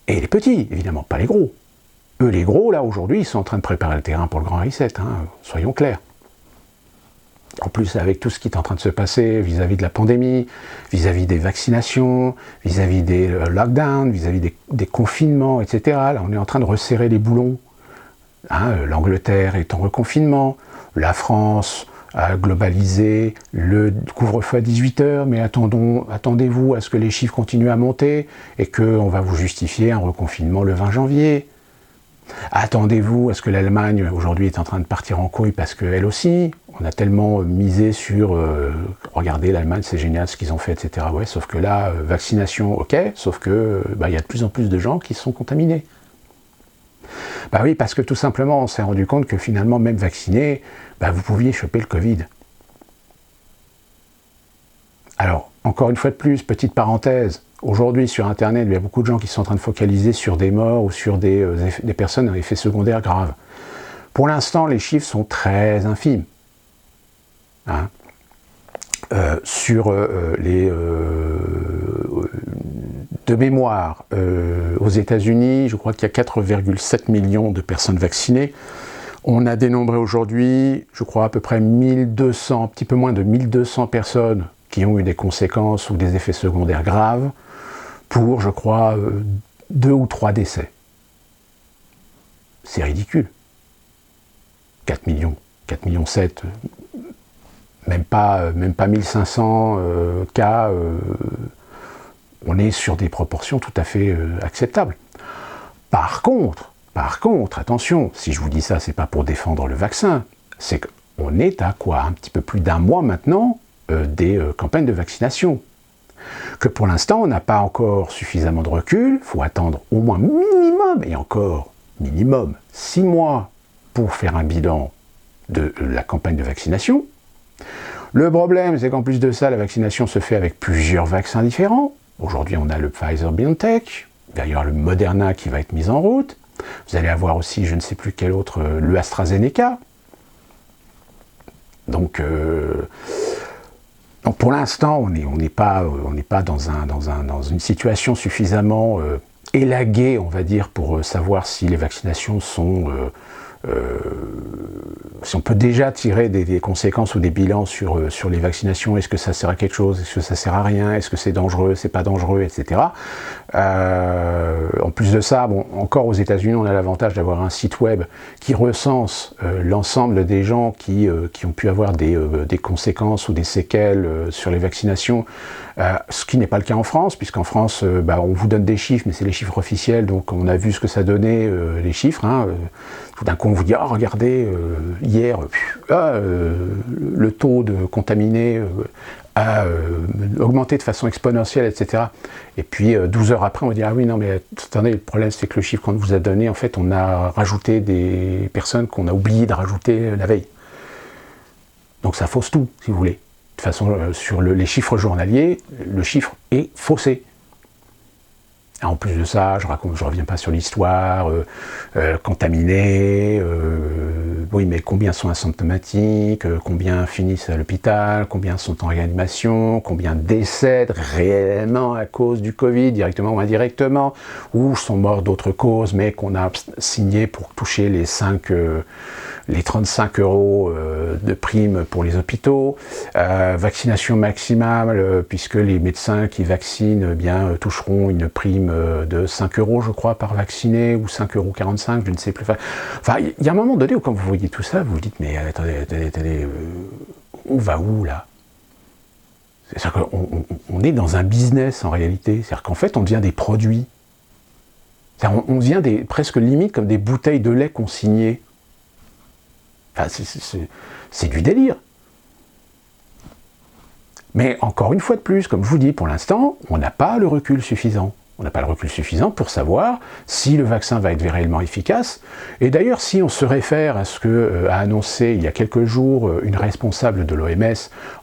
Et les petits, évidemment, pas les gros. Eux, les gros, là, aujourd'hui, ils sont en train de préparer le terrain pour le grand reset, hein, soyons clairs. En plus, avec tout ce qui est en train de se passer vis-à-vis de la pandémie, vis-à-vis des vaccinations, vis-à-vis des lockdowns, vis-à-vis des confinements, etc. Là, on est en train de resserrer les boulons. Hein, l'Angleterre est en reconfinement, la France a globalisé le couvre-feu à 18h, mais attendez-vous à ce que les chiffres continuent à monter et qu'on va vous justifier un reconfinement le 20 janvier. Attendez-vous à ce que l'Allemagne, aujourd'hui, est en train de partir en couille parce qu'elle aussi, on a tellement misé sur regardez, l'Allemagne, c'est génial ce qu'ils ont fait, etc. Ouais, sauf que là, vaccination, ok, sauf que y a de plus en plus de gens qui sont contaminés. Bah oui, parce que tout simplement, on s'est rendu compte que finalement, même vacciné, vous pouviez choper le Covid. Alors, encore une fois de plus, petite parenthèse, aujourd'hui sur Internet, il y a beaucoup de gens qui sont en train de focaliser sur des morts ou sur des personnes à effets secondaires graves. Pour l'instant, les chiffres sont très infimes. Hein. De mémoire, aux États-Unis, je crois qu'il y a 4,7 millions de personnes vaccinées. On a dénombré aujourd'hui, je crois, à peu près 1200, un petit peu moins de 1200 personnes qui ont eu des conséquences ou des effets secondaires graves pour, je crois, 2 ou 3 décès. C'est ridicule. 4 millions, 4 millions 7. même pas 1500 cas, on est sur des proportions tout à fait acceptables. Par contre, attention, si je vous dis ça, c'est pas pour défendre le vaccin, c'est qu'on est à quoi? Un petit peu plus d'un mois maintenant des campagnes de vaccination. Que pour l'instant, on n'a pas encore suffisamment de recul, il faut attendre au moins minimum, et encore minimum, 6 mois pour faire un bilan de la campagne de vaccination. Le problème, c'est qu'en plus de ça, la vaccination se fait avec plusieurs vaccins différents. Aujourd'hui, on a le Pfizer-BioNTech, d'ailleurs le Moderna qui va être mis en route. Vous allez avoir aussi, je ne sais plus quel autre, le AstraZeneca. Donc pour l'instant, on n'est pas dans une situation suffisamment élaguée, on va dire, pour savoir si les vaccinations sont... si on peut déjà tirer des conséquences ou des bilans sur les vaccinations, est-ce que ça sert à quelque chose, est-ce que ça sert à rien, est-ce que c'est dangereux, c'est pas dangereux, etc. En plus de ça, bon, encore aux États-Unis, on a l'avantage d'avoir un site web qui recense l'ensemble des gens qui ont pu avoir des conséquences ou des séquelles sur les vaccinations, ce qui n'est pas le cas en France, puisqu'en France, on vous donne des chiffres, mais c'est les chiffres officiels, donc on a vu ce que ça donnait, les chiffres. Tout d'un coup, on vous dit « Ah, regardez, hier, le taux de contaminés a augmenté de façon exponentielle, etc. » Et puis, 12 heures après, on va dire « Ah oui, non, mais attendez, le problème, c'est que le chiffre qu'on vous a donné, en fait, on a rajouté des personnes qu'on a oublié de rajouter la veille. » Donc ça fausse tout, si vous voulez. De toute façon, sur les chiffres journaliers, le chiffre est faussé. En plus de ça, je reviens pas sur l'histoire, contaminés, oui, mais combien sont asymptomatiques, combien finissent à l'hôpital, combien sont en réanimation, combien décèdent réellement à cause du Covid, directement ou indirectement, ou sont morts d'autres causes, mais qu'on a signé pour toucher les 35 € de prime pour les hôpitaux, vaccination maximale, puisque les médecins qui vaccinent toucheront une prime de 5 € je crois par vacciné, ou 5,45 €, je ne sais plus. Enfin, il y a un moment donné où quand vous voyez tout ça, vous vous dites mais attendez, on va où là? C'est-à-dire qu'on est dans un business en réalité, c'est-à-dire qu'en fait on devient des produits. On devient presque limite comme des bouteilles de lait consignées. Enfin, c'est du délire. Mais encore une fois de plus, comme je vous dis, pour l'instant, on n'a pas le recul suffisant. On n'a pas le recul suffisant pour savoir si le vaccin va être réellement efficace. Et d'ailleurs, si on se réfère à ce qu'a annoncé il y a quelques jours une responsable de l'OMS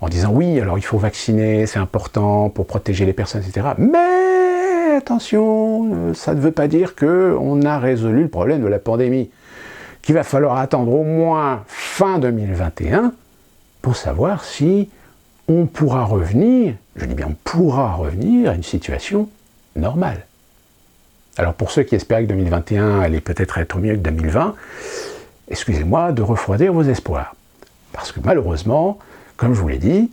en disant « Oui, alors il faut vacciner, c'est important pour protéger les personnes, etc. » Mais attention, ça ne veut pas dire qu'on a résolu le problème de la pandémie. Qu'il va falloir attendre au moins fin 2021 pour savoir si on pourra revenir, je dis bien on pourra revenir à une situation normale. Alors pour ceux qui espéraient que 2021 allait peut-être être mieux que 2020, excusez-moi de refroidir vos espoirs. Parce que malheureusement, comme je vous l'ai dit,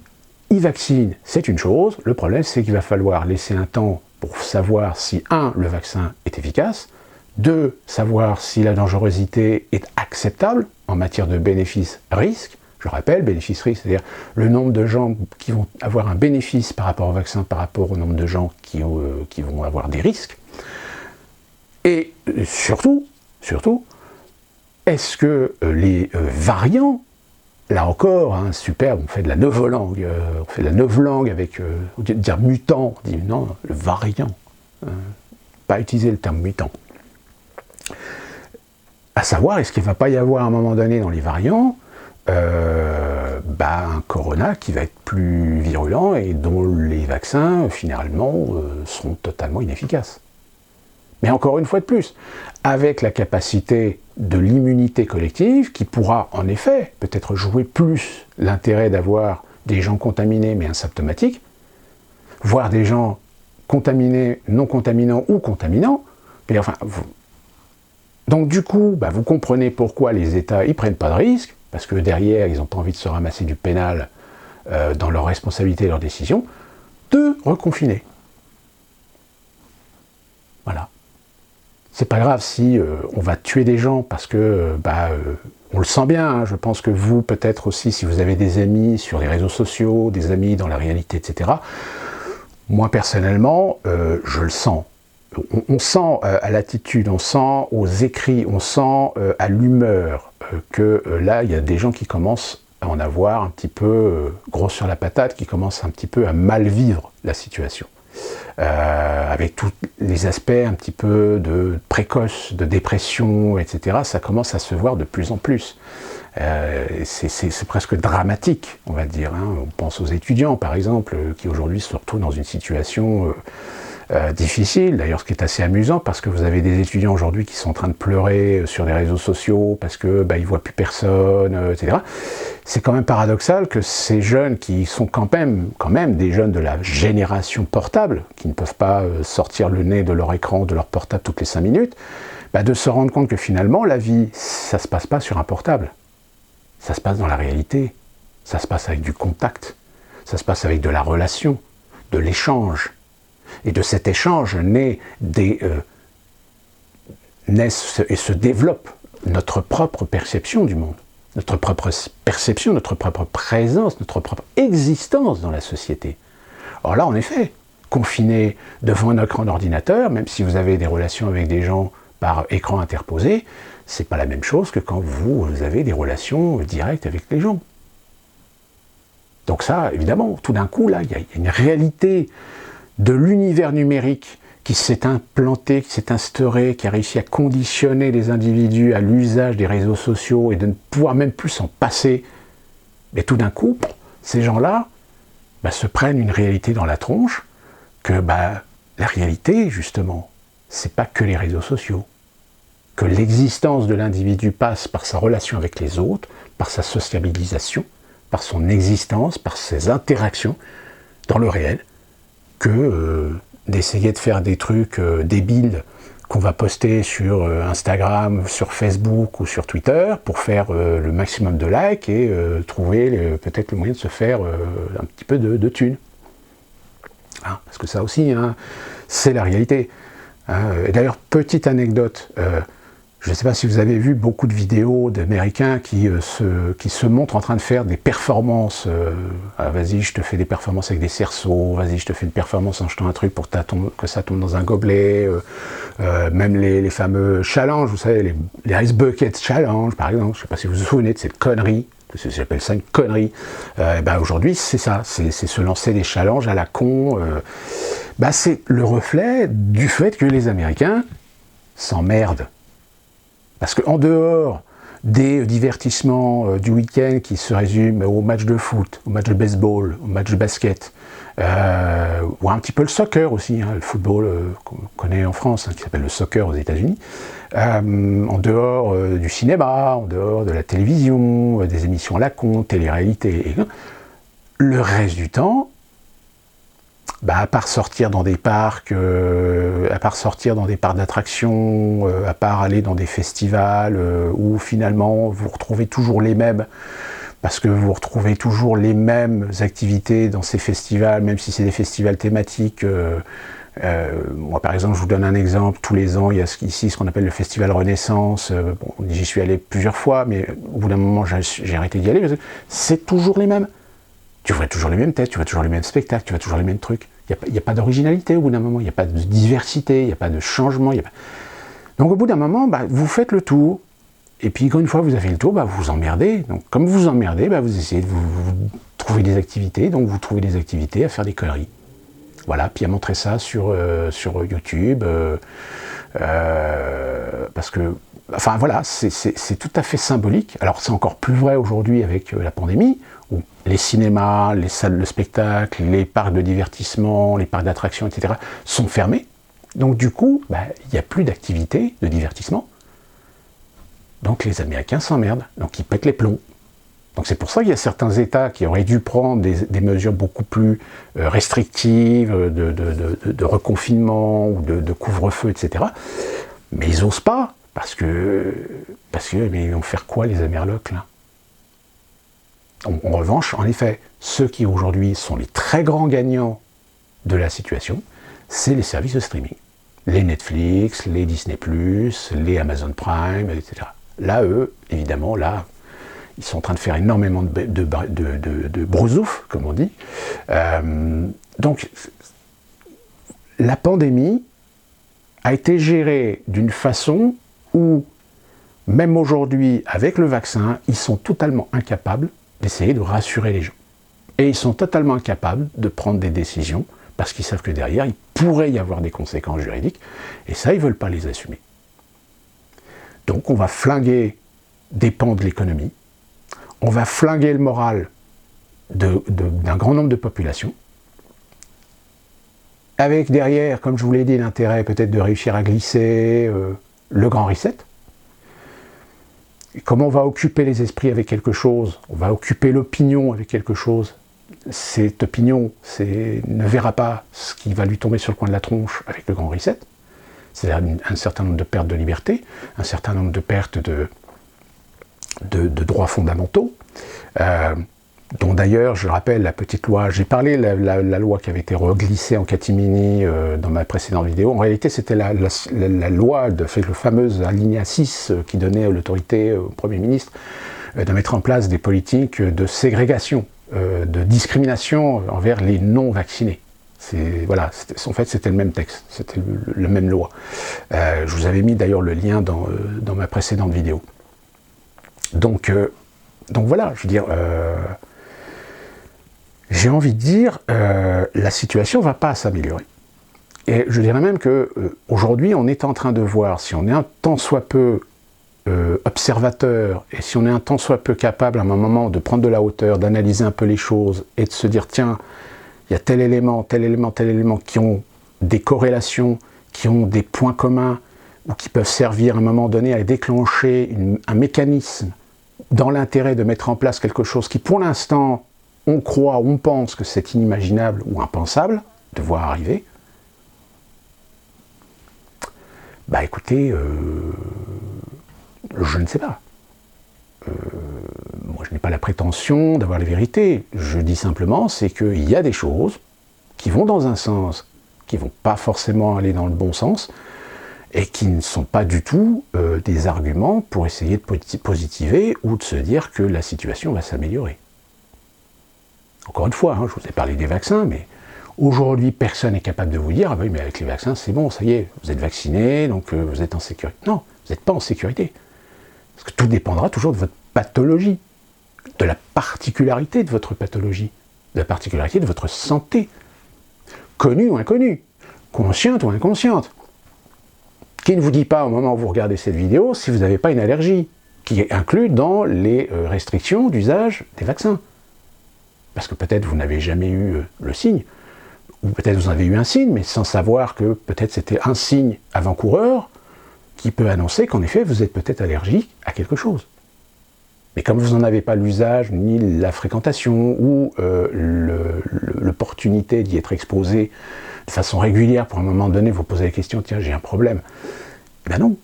e-vaccine c'est une chose, le problème c'est qu'il va falloir laisser un temps pour savoir si, 1, le vaccin est efficace, 2, savoir si la dangerosité est acceptable en matière de bénéfice-risque. Je rappelle, bénéfice-risque, c'est-à-dire le nombre de gens qui vont avoir un bénéfice par rapport au vaccin, par rapport au nombre de gens qui vont avoir des risques. Et surtout, est-ce que les variants, là encore, superbe, on fait de la novlangue, avec, au lieu de dire mutant, on dit non, le variant, pas utiliser le terme mutant. À savoir, est-ce qu'il ne va pas y avoir à un moment donné dans les variants un corona qui va être plus virulent et dont les vaccins finalement seront totalement inefficaces. Mais encore une fois de plus, avec la capacité de l'immunité collective qui pourra en effet peut-être jouer plus l'intérêt d'avoir des gens contaminés mais asymptomatiques, voire des gens contaminés, non contaminants ou contaminants, mais enfin... Donc du coup, vous comprenez pourquoi les États ne prennent pas de risques, parce que derrière, ils n'ont pas envie de se ramasser du pénal dans leurs responsabilités et leurs décisions, de reconfiner. Voilà. C'est pas grave si on va tuer des gens parce que On le sent bien, hein, je pense que vous, peut-être aussi, si vous avez des amis sur les réseaux sociaux, des amis dans la réalité, etc., moi, personnellement, je le sens. On sent à l'attitude, on sent aux écrits, on sent à l'humeur que là, il y a des gens qui commencent à en avoir un petit peu gros sur la patate, qui commencent un petit peu à mal vivre la situation. Avec tous les aspects un petit peu de précoce, de dépression, etc., ça commence à se voir de plus en plus. C'est presque dramatique, on va dire. Hein. On pense aux étudiants, par exemple, qui aujourd'hui se retrouvent dans une situation difficile. D'ailleurs, ce qui est assez amusant, parce que vous avez des étudiants aujourd'hui qui sont en train de pleurer sur les réseaux sociaux parce que ils voient plus personne, etc. C'est quand même paradoxal que ces jeunes qui sont quand même des jeunes de la génération portable, qui ne peuvent pas sortir le nez de leur écran, de leur portable toutes les 5 minutes, de se rendre compte que finalement, la vie, ça se passe pas sur un portable. Ça se passe dans la réalité. Ça se passe avec du contact. Ça se passe avec de la relation, de l'échange. Et de cet échange naissent et se développe notre propre perception du monde, notre propre perception, notre propre présence, notre propre existence dans la société. Alors là, en effet, confiné devant un écran d'ordinateur, même si vous avez des relations avec des gens par écran interposé, c'est pas la même chose que quand vous avez des relations directes avec les gens. Donc ça, évidemment, tout d'un coup, là, il y a une réalité de l'univers numérique qui s'est implanté, qui s'est instauré, qui a réussi à conditionner les individus à l'usage des réseaux sociaux et de ne pouvoir même plus s'en passer. Mais tout d'un coup, ces gens-là se prennent une réalité dans la tronche que la réalité, justement, c'est pas que les réseaux sociaux. Que l'existence de l'individu passe par sa relation avec les autres, par sa sociabilisation, par son existence, par ses interactions dans le réel, que d'essayer de faire des trucs débiles qu'on va poster sur Instagram, sur Facebook ou sur Twitter pour faire le maximum de likes et trouver peut-être le moyen de se faire un petit peu de thunes. Hein, parce que ça aussi, hein, c'est la réalité. Hein. Et d'ailleurs, petite anecdote, je ne sais pas si vous avez vu beaucoup de vidéos d'Américains qui se montrent en train de faire des performances. Vas-y, je te fais des performances avec des cerceaux. Vas-y, je te fais une performance en jetant un truc pour que ça tombe dans un gobelet. Même les fameux challenges, vous savez, les Ice Bucket Challenge, par exemple. Je ne sais pas si vous vous souvenez de cette connerie. J'appelle ça une connerie. Aujourd'hui, c'est ça. C'est se lancer des challenges à la con. C'est le reflet du fait que les Américains s'emmerdent. Parce qu'en dehors des divertissements du week-end qui se résument au match de foot, au match de baseball, au match de basket, ou un petit peu le soccer aussi, hein, le football qu'on connaît en France, hein, qui s'appelle le soccer aux États-Unis, en dehors du cinéma, en dehors de la télévision, des émissions à la con, télé-réalité, le reste du temps, à part sortir dans des parcs, d'attractions, à part aller dans des festivals où finalement vous retrouvez toujours les mêmes, parce que vous retrouvez toujours les mêmes activités dans ces festivals, même si c'est des festivals thématiques. Moi, par exemple, je vous donne un exemple. Tous les ans, il y a ici ce qu'on appelle le Festival Renaissance. J'y suis allé plusieurs fois, mais au bout d'un moment, j'ai arrêté d'y aller, parce que c'est toujours les mêmes. Tu vois toujours les mêmes têtes, tu vois toujours les mêmes spectacles, tu vois toujours les mêmes trucs. Il n'y a pas d'originalité au bout d'un moment, il n'y a pas de diversité, il n'y a pas de changement. Donc au bout d'un moment, vous faites le tour. Et puis quand une fois vous avez le tour, vous vous emmerdez. Donc comme vous vous emmerdez, vous essayez de vous trouver des activités. Donc vous trouvez des activités à faire des conneries. Voilà, puis à montrer ça sur YouTube. Parce que, c'est tout à fait symbolique. Alors c'est encore plus vrai aujourd'hui avec la pandémie, où les cinémas, les salles de spectacle, les parcs de divertissement, les parcs d'attractions, etc. sont fermés. Donc du coup, il n'y a plus d'activité de divertissement. Donc les Américains s'emmerdent, donc ils pètent les plombs. Donc c'est pour ça qu'il y a certains États qui auraient dû prendre des mesures beaucoup plus restrictives, de reconfinement ou de couvre-feu, etc. Mais ils n'osent pas, parce que mais ils vont faire quoi les Amerlocs là ? En revanche, en effet, ceux qui aujourd'hui sont les très grands gagnants de la situation, c'est les services de streaming. Les Netflix, les Disney+, les Amazon Prime, etc. Là, eux, évidemment, là, ils sont en train de faire énormément de brousouf, comme on dit. Donc, la pandémie a été gérée d'une façon où, même aujourd'hui, avec le vaccin, ils sont totalement incapables d'essayer de rassurer les gens. Et ils sont totalement incapables de prendre des décisions, parce qu'ils savent que derrière, il pourrait y avoir des conséquences juridiques, et ça, ils ne veulent pas les assumer. Donc, on va flinguer des pans de l'économie, on va flinguer le moral d'un grand nombre de populations, avec derrière, comme je vous l'ai dit, l'intérêt peut-être de réussir à glisser le grand reset. Et comment on va occuper les esprits avec quelque chose, on va occuper l'opinion avec quelque chose. Cette opinion ne verra pas ce qui va lui tomber sur le coin de la tronche avec le grand reset, c'est-à-dire un certain nombre de pertes de liberté, un certain nombre de pertes de droits fondamentaux, dont d'ailleurs, je rappelle, la petite loi, j'ai parlé de la loi qui avait été reglissée en catimini dans ma précédente vidéo. En réalité, c'était la loi, le fameux alinéa 6 qui donnait l'autorité au Premier ministre de mettre en place des politiques de ségrégation, de discrimination envers les non-vaccinés. Voilà, en fait, c'était le même texte, c'était la même loi. Je vous avais mis d'ailleurs le lien dans ma précédente vidéo. Donc voilà, je veux dire, j'ai envie de dire, la situation ne va pas s'améliorer. Et je dirais même qu'aujourd'hui, on est en train de voir, si on est un tant soit peu observateur, et si on est un tant soit peu capable à un moment de prendre de la hauteur, d'analyser un peu les choses, et de se dire, tiens, il y a tel élément, qui ont des corrélations, qui ont des points communs, ou qui peuvent servir à un moment donné à déclencher un mécanisme dans l'intérêt de mettre en place quelque chose qui, pour l'instant, on croit, on pense que c'est inimaginable ou impensable de voir arriver. Bah écoutez, je ne sais pas. Moi, je n'ai pas la prétention d'avoir la vérité. Je dis simplement, c'est qu'il y a des choses qui vont dans un sens, qui ne vont pas forcément aller dans le bon sens, et qui ne sont pas du tout des arguments pour essayer de positiver ou de se dire que la situation va s'améliorer. Encore une fois, je vous ai parlé des vaccins, mais aujourd'hui, personne n'est capable de vous dire « Ah oui, mais avec les vaccins, c'est bon, ça y est, vous êtes vacciné, donc vous êtes en sécurité. » Non, vous n'êtes pas en sécurité. Parce que tout dépendra toujours de votre pathologie, de la particularité de votre pathologie, de la particularité de votre santé, connue ou inconnue, consciente ou inconsciente. Qui ne vous dit pas au moment où vous regardez cette vidéo si vous n'avez pas une allergie, qui est inclue dans les restrictions d'usage des vaccins. Parce que peut-être vous n'avez jamais eu le signe, ou peut-être vous en avez eu un signe, mais sans savoir que peut-être c'était un signe avant-coureur qui peut annoncer qu'en effet vous êtes peut-être allergique à quelque chose. Mais comme vous n'en avez pas l'usage, ni la fréquentation, ou l'opportunité d'y être exposé de façon régulière, pour un moment donné vous posez la question, tiens, j'ai un problème. Eh bien non.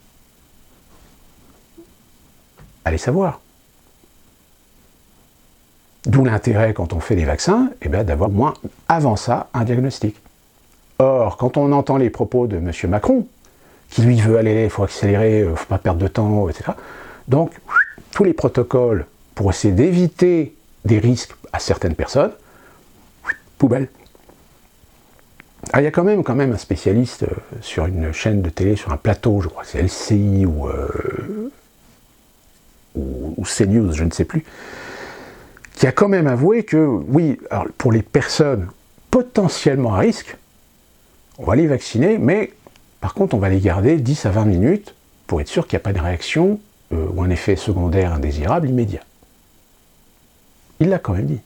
Allez savoir. D'où l'intérêt, quand on fait des vaccins, eh bien, d'avoir moins, avant ça, un diagnostic. Or, quand on entend les propos de M. Macron, qui lui veut aller, il faut accélérer, il ne faut pas perdre de temps, etc. Donc, tous les protocoles pour essayer d'éviter des risques à certaines personnes, poubelle. Ah, il y a quand même un spécialiste sur une chaîne de télé, sur un plateau, je crois que c'est LCI ou CNews, je ne sais plus, qui a quand même avoué que, oui, alors pour les personnes potentiellement à risque, on va les vacciner, mais par contre on va les garder 10 à 20 minutes pour être sûr qu'il n'y a pas de réaction ou un effet secondaire indésirable immédiat. Il l'a quand même dit.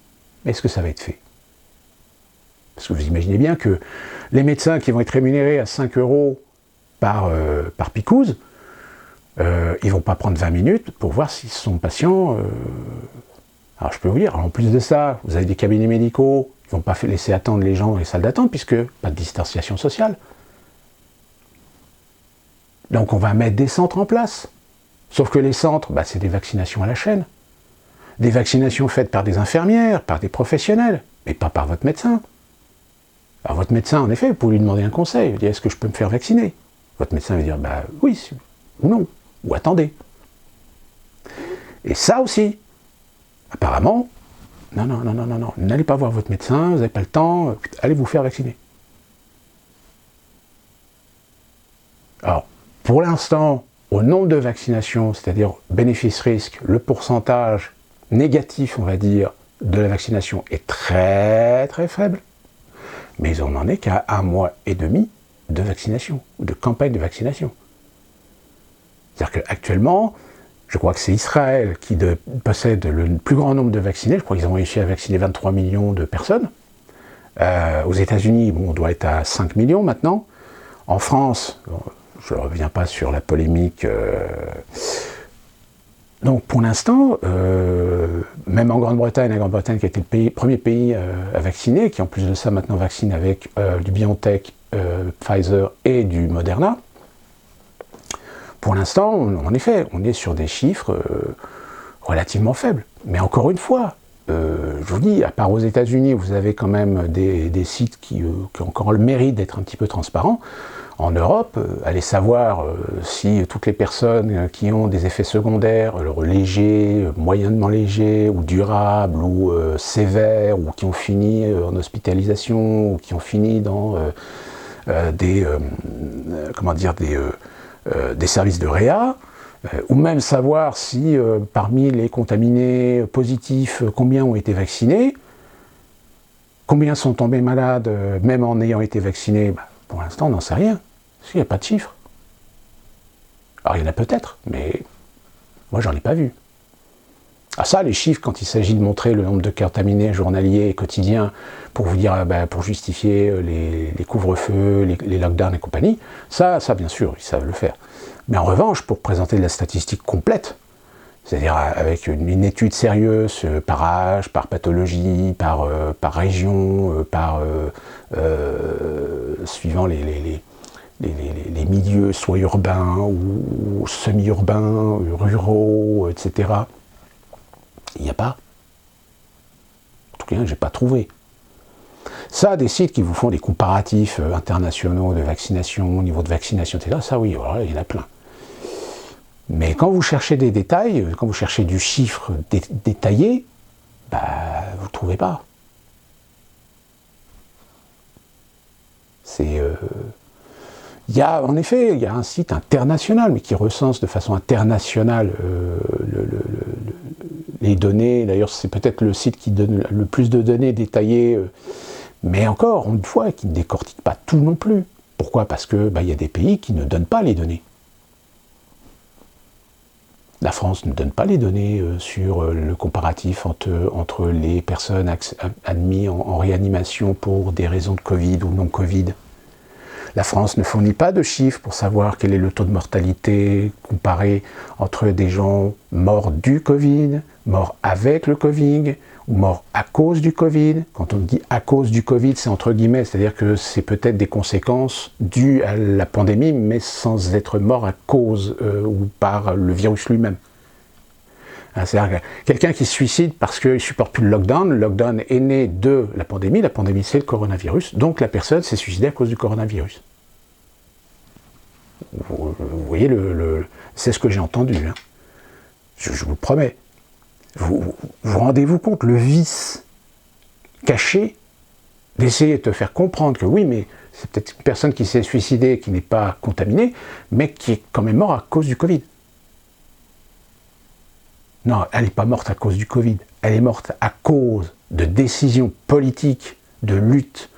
Mais est-ce que ça va être fait? Parce que vous imaginez bien que les médecins qui vont être rémunérés à 5 € par picouse, ils ne vont pas prendre 20 minutes pour voir si son patient... Alors je peux vous dire, en plus de ça, vous avez des cabinets médicaux, ils ne vont pas laisser attendre les gens dans les salles d'attente, puisque pas de distanciation sociale. Donc on va mettre des centres en place. Sauf que les centres, c'est des vaccinations à la chaîne. Des vaccinations faites par des infirmières, par des professionnels, mais pas par votre médecin. Alors votre médecin, en effet, vous pouvez lui demander un conseil, vous dire, est-ce que je peux me faire vacciner? Votre médecin va dire, oui, ou non, ou attendez. Et ça aussi, apparemment, non, n'allez pas voir votre médecin, vous n'avez pas le temps, allez vous faire vacciner. Alors, pour l'instant, au nombre de vaccinations, c'est-à-dire bénéfice-risque, le pourcentage négatif, on va dire, de la vaccination est très très faible, mais on n'en est qu'à 1 mois et demi de vaccination, de campagne de vaccination. C'est-à-dire qu'actuellement, je crois que c'est Israël qui possède le plus grand nombre de vaccinés, je crois qu'ils ont réussi à vacciner 23 millions de personnes. Aux États-Unis, bon, on doit être à 5 millions maintenant. En France, je ne reviens pas sur la polémique. Donc pour l'instant, même en Grande-Bretagne, la Grande-Bretagne qui a été le premier pays à vacciner, qui en plus de ça maintenant vaccine avec du BioNTech, Pfizer et du Moderna, pour l'instant, en effet, on est sur des chiffres relativement faibles. Mais encore une fois, je vous dis, à part aux États-Unis, vous avez quand même des sites qui ont encore le mérite d'être un petit peu transparents. En Europe, allez savoir si toutes les personnes qui ont des effets secondaires, légers, moyennement légers, ou durables, ou sévères, ou qui ont fini en hospitalisation, ou qui ont fini dans des services de réa, ou même savoir si parmi les contaminés positifs, combien ont été vaccinés, combien sont tombés malades, même en ayant été vaccinés, pour l'instant on n'en sait rien, parce qu'il n'y a pas de chiffres. Alors il y en a peut-être, mais moi j'en ai pas vu. Ah ça, les chiffres, quand il s'agit de montrer le nombre de contaminés journaliers et quotidiens pour vous dire, pour justifier les couvre-feux, les lockdowns et compagnie, ça bien sûr, ils savent le faire. Mais en revanche, pour présenter de la statistique complète, c'est-à-dire avec une étude sérieuse par âge, par pathologie, par région, suivant les milieux, soit urbains ou semi-urbains, ruraux, etc., il n'y a pas. En tout cas, je n'ai pas trouvé. Ça, des sites qui vous font des comparatifs internationaux de vaccination, au niveau de vaccination, etc., ça oui, voilà, il y en a plein. Mais quand vous cherchez des détails, quand vous cherchez du chiffre détaillé, vous ne trouvez pas. En effet, il y a un site international, mais qui recense de façon internationale les données. D'ailleurs, c'est peut-être le site qui donne le plus de données détaillées, mais encore une fois, qui ne décortique pas tout non plus. Pourquoi ? Parce que y a des pays qui ne donnent pas les données. La France ne donne pas les données sur le comparatif entre les personnes admises en réanimation pour des raisons de Covid ou non Covid. La France ne fournit pas de chiffres pour savoir quel est le taux de mortalité comparé entre des gens morts du Covid, morts avec le Covid, ou morts à cause du Covid. Quand on dit à cause du Covid, c'est entre guillemets, c'est-à-dire que c'est peut-être des conséquences dues à la pandémie, mais sans être mort à cause ou par le virus lui-même. C'est-à-dire que quelqu'un qui se suicide parce qu'il ne supporte plus le lockdown est né de la pandémie c'est le coronavirus, donc la personne s'est suicidée à cause du coronavirus. Vous voyez, c'est ce que j'ai entendu, hein. Je vous le promets. Vous rendez-vous compte, le vice caché d'essayer de te faire comprendre que oui, mais c'est peut-être une personne qui s'est suicidée, qui n'est pas contaminée, mais qui est quand même morte à cause du Covid. Non, elle n'est pas morte à cause du Covid, elle est morte à cause de décisions politiques, de lutte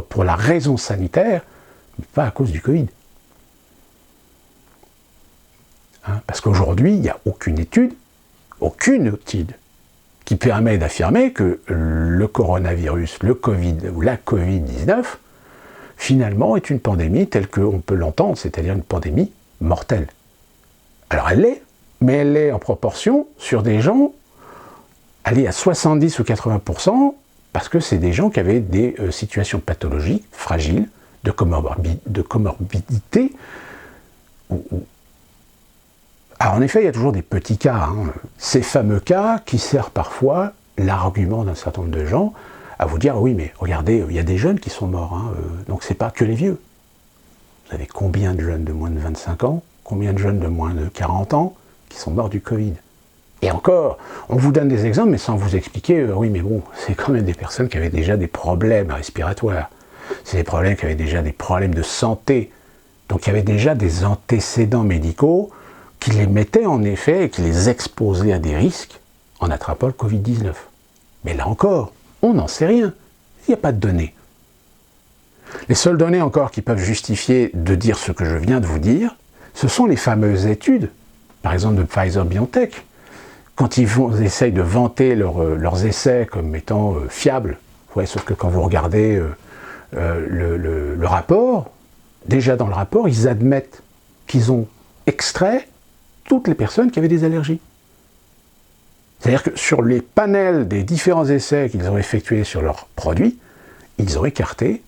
pour la raison sanitaire, mais pas à cause du Covid. Parce qu'aujourd'hui, il n'y a aucune étude qui permet d'affirmer que le coronavirus, le Covid ou la Covid-19, finalement est une pandémie telle qu'on peut l'entendre, c'est-à-dire une pandémie mortelle. Alors elle l'est, mais elle est en proportion sur des gens, allez à 70 ou 80%, parce que c'est des gens qui avaient des situations pathologiques, fragiles, de comorbidité. Alors en effet, il y a toujours des petits cas, ces fameux cas qui servent parfois l'argument d'un certain nombre de gens à vous dire, oui mais regardez, il y a des jeunes qui sont morts, donc c'est pas que les vieux. Vous avez combien de jeunes de moins de 25 ans, combien de jeunes de moins de 40 ans qui sont morts du Covid. Et encore, on vous donne des exemples, mais sans vous expliquer, oui, mais bon, c'est quand même des personnes qui avaient déjà des problèmes respiratoires. C'est des problèmes qui avaient déjà des problèmes de santé. Donc il y avait déjà des antécédents médicaux qui les mettaient en effet et qui les exposaient à des risques en attrapant le Covid-19. Mais là encore, on n'en sait rien. Il n'y a pas de données. Les seules données encore qui peuvent justifier de dire ce que je viens de vous dire, ce sont les fameuses études, par exemple de Pfizer-BioNTech. Quand ils essayent de vanter leurs essais comme étant fiables, ouais, sauf que quand vous regardez le rapport, déjà dans le rapport, ils admettent qu'ils ont extrait toutes les personnes qui avaient des allergies. C'est-à-dire que sur les panels des différents essais qu'ils ont effectués sur leurs produits, ils ont écarté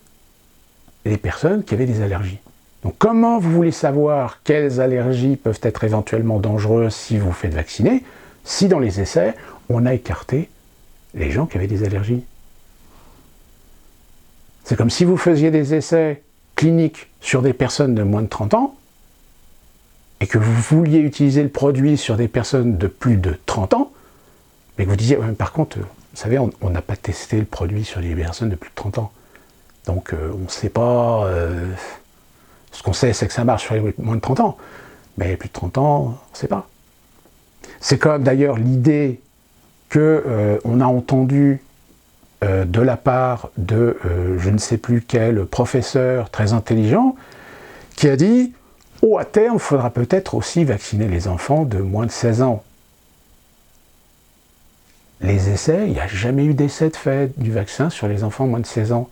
les personnes qui avaient des allergies. Donc comment vous voulez savoir quelles allergies peuvent être éventuellement dangereuses si vous vous faites vacciner, si dans les essais, on a écarté les gens qui avaient des allergies? C'est comme si vous faisiez des essais cliniques sur des personnes de moins de 30 ans, et que vous vouliez utiliser le produit sur des personnes de plus de 30 ans, mais que vous disiez, ouais, par contre, vous savez, on n'a pas testé le produit sur les personnes de plus de 30 ans. Donc on ne sait pas, ce qu'on sait c'est que ça marche sur les moins de 30 ans, mais les plus de 30 ans, on ne sait pas. C'est comme d'ailleurs l'idée qu'on a entendue de la part de je ne sais plus quel professeur très intelligent qui a dit « Oh, à terme, il faudra peut-être aussi vacciner les enfants de moins de 16 ans ». Les essais, il n'y a jamais eu d'essai de fait du vaccin sur les enfants moins de 16 ans.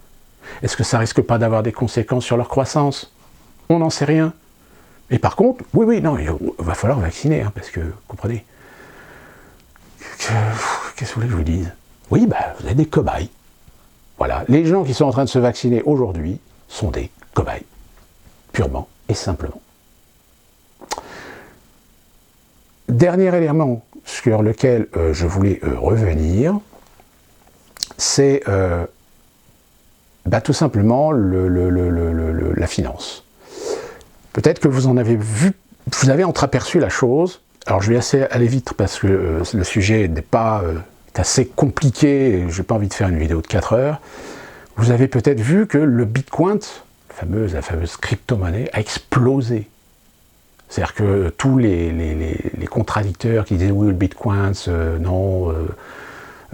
Est-ce que ça risque pas d'avoir des conséquences sur leur croissance? On n'en sait rien. Et par contre, oui, non, il va falloir vacciner, hein, parce que, vous comprenez, qu'est-ce que vous voulez que je vous dise? Oui, vous avez des cobayes. Voilà, les gens qui sont en train de se vacciner aujourd'hui sont des cobayes, purement et simplement. Dernier élément sur lequel je voulais revenir, c'est tout simplement la finance. Peut-être que vous en avez vu, vous avez entreaperçu la chose. Alors je vais aller vite parce que le sujet n'est pas est assez compliqué et je n'ai pas envie de faire une vidéo de 4 heures. Vous avez peut-être vu que le Bitcoin, la fameuse crypto-monnaie, a explosé. C'est-à-dire que tous les contradicteurs qui disaient oui, le Bitcoin, non,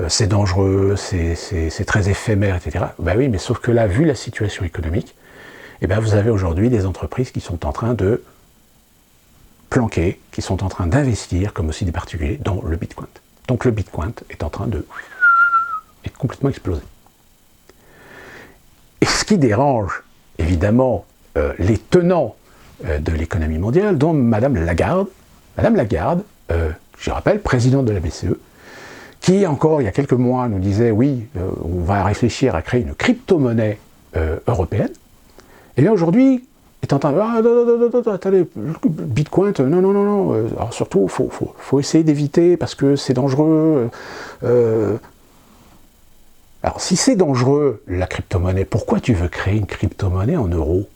c'est dangereux, c'est très éphémère, etc. Ben oui, mais sauf que là, vu la situation économique, vous avez aujourd'hui des entreprises qui sont en train de planquer, qui sont en train d'investir, comme aussi des particuliers, dans le Bitcoin. Donc le Bitcoin est en train de être complètement explosé. Et ce qui dérange, évidemment, les tenants de l'économie mondiale, dont Madame Lagarde, je rappelle, présidente de la BCE, qui encore il y a quelques mois nous disait oui, on va réfléchir à créer une crypto-monnaie européenne, et bien aujourd'hui est en train de attendez, Bitcoin, non, alors surtout faut essayer d'éviter parce que c'est dangereux. Alors si c'est dangereux la crypto-monnaie, pourquoi tu veux créer une crypto-monnaie en euros?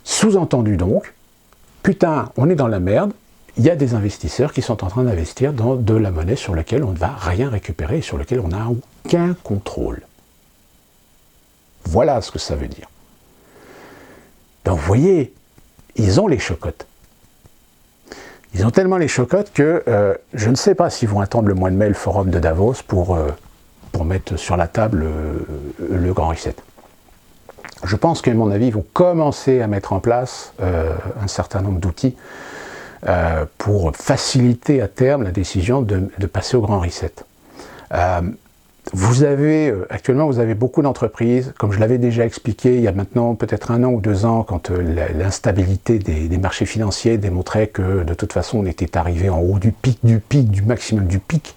Sous-entendu donc, putain, on est dans la merde, il y a des investisseurs qui sont en train d'investir dans de la monnaie sur laquelle on ne va rien récupérer et sur laquelle on n'a aucun contrôle. Voilà ce que ça veut dire. Donc vous voyez, ils ont les chocottes. Ils ont tellement les chocottes que je ne sais pas s'ils vont attendre le mois de mai, le forum de Davos, pour mettre sur la table le grand reset. Je pense qu'à mon avis, ils vont commencer à mettre en place un certain nombre d'outils pour faciliter à terme la décision de passer au grand reset. Actuellement, vous avez beaucoup d'entreprises, comme je l'avais déjà expliqué il y a maintenant peut-être 1 an ou 2 ans, quand l'instabilité des marchés financiers démontrait que de toute façon on était arrivé en haut du maximum du pic,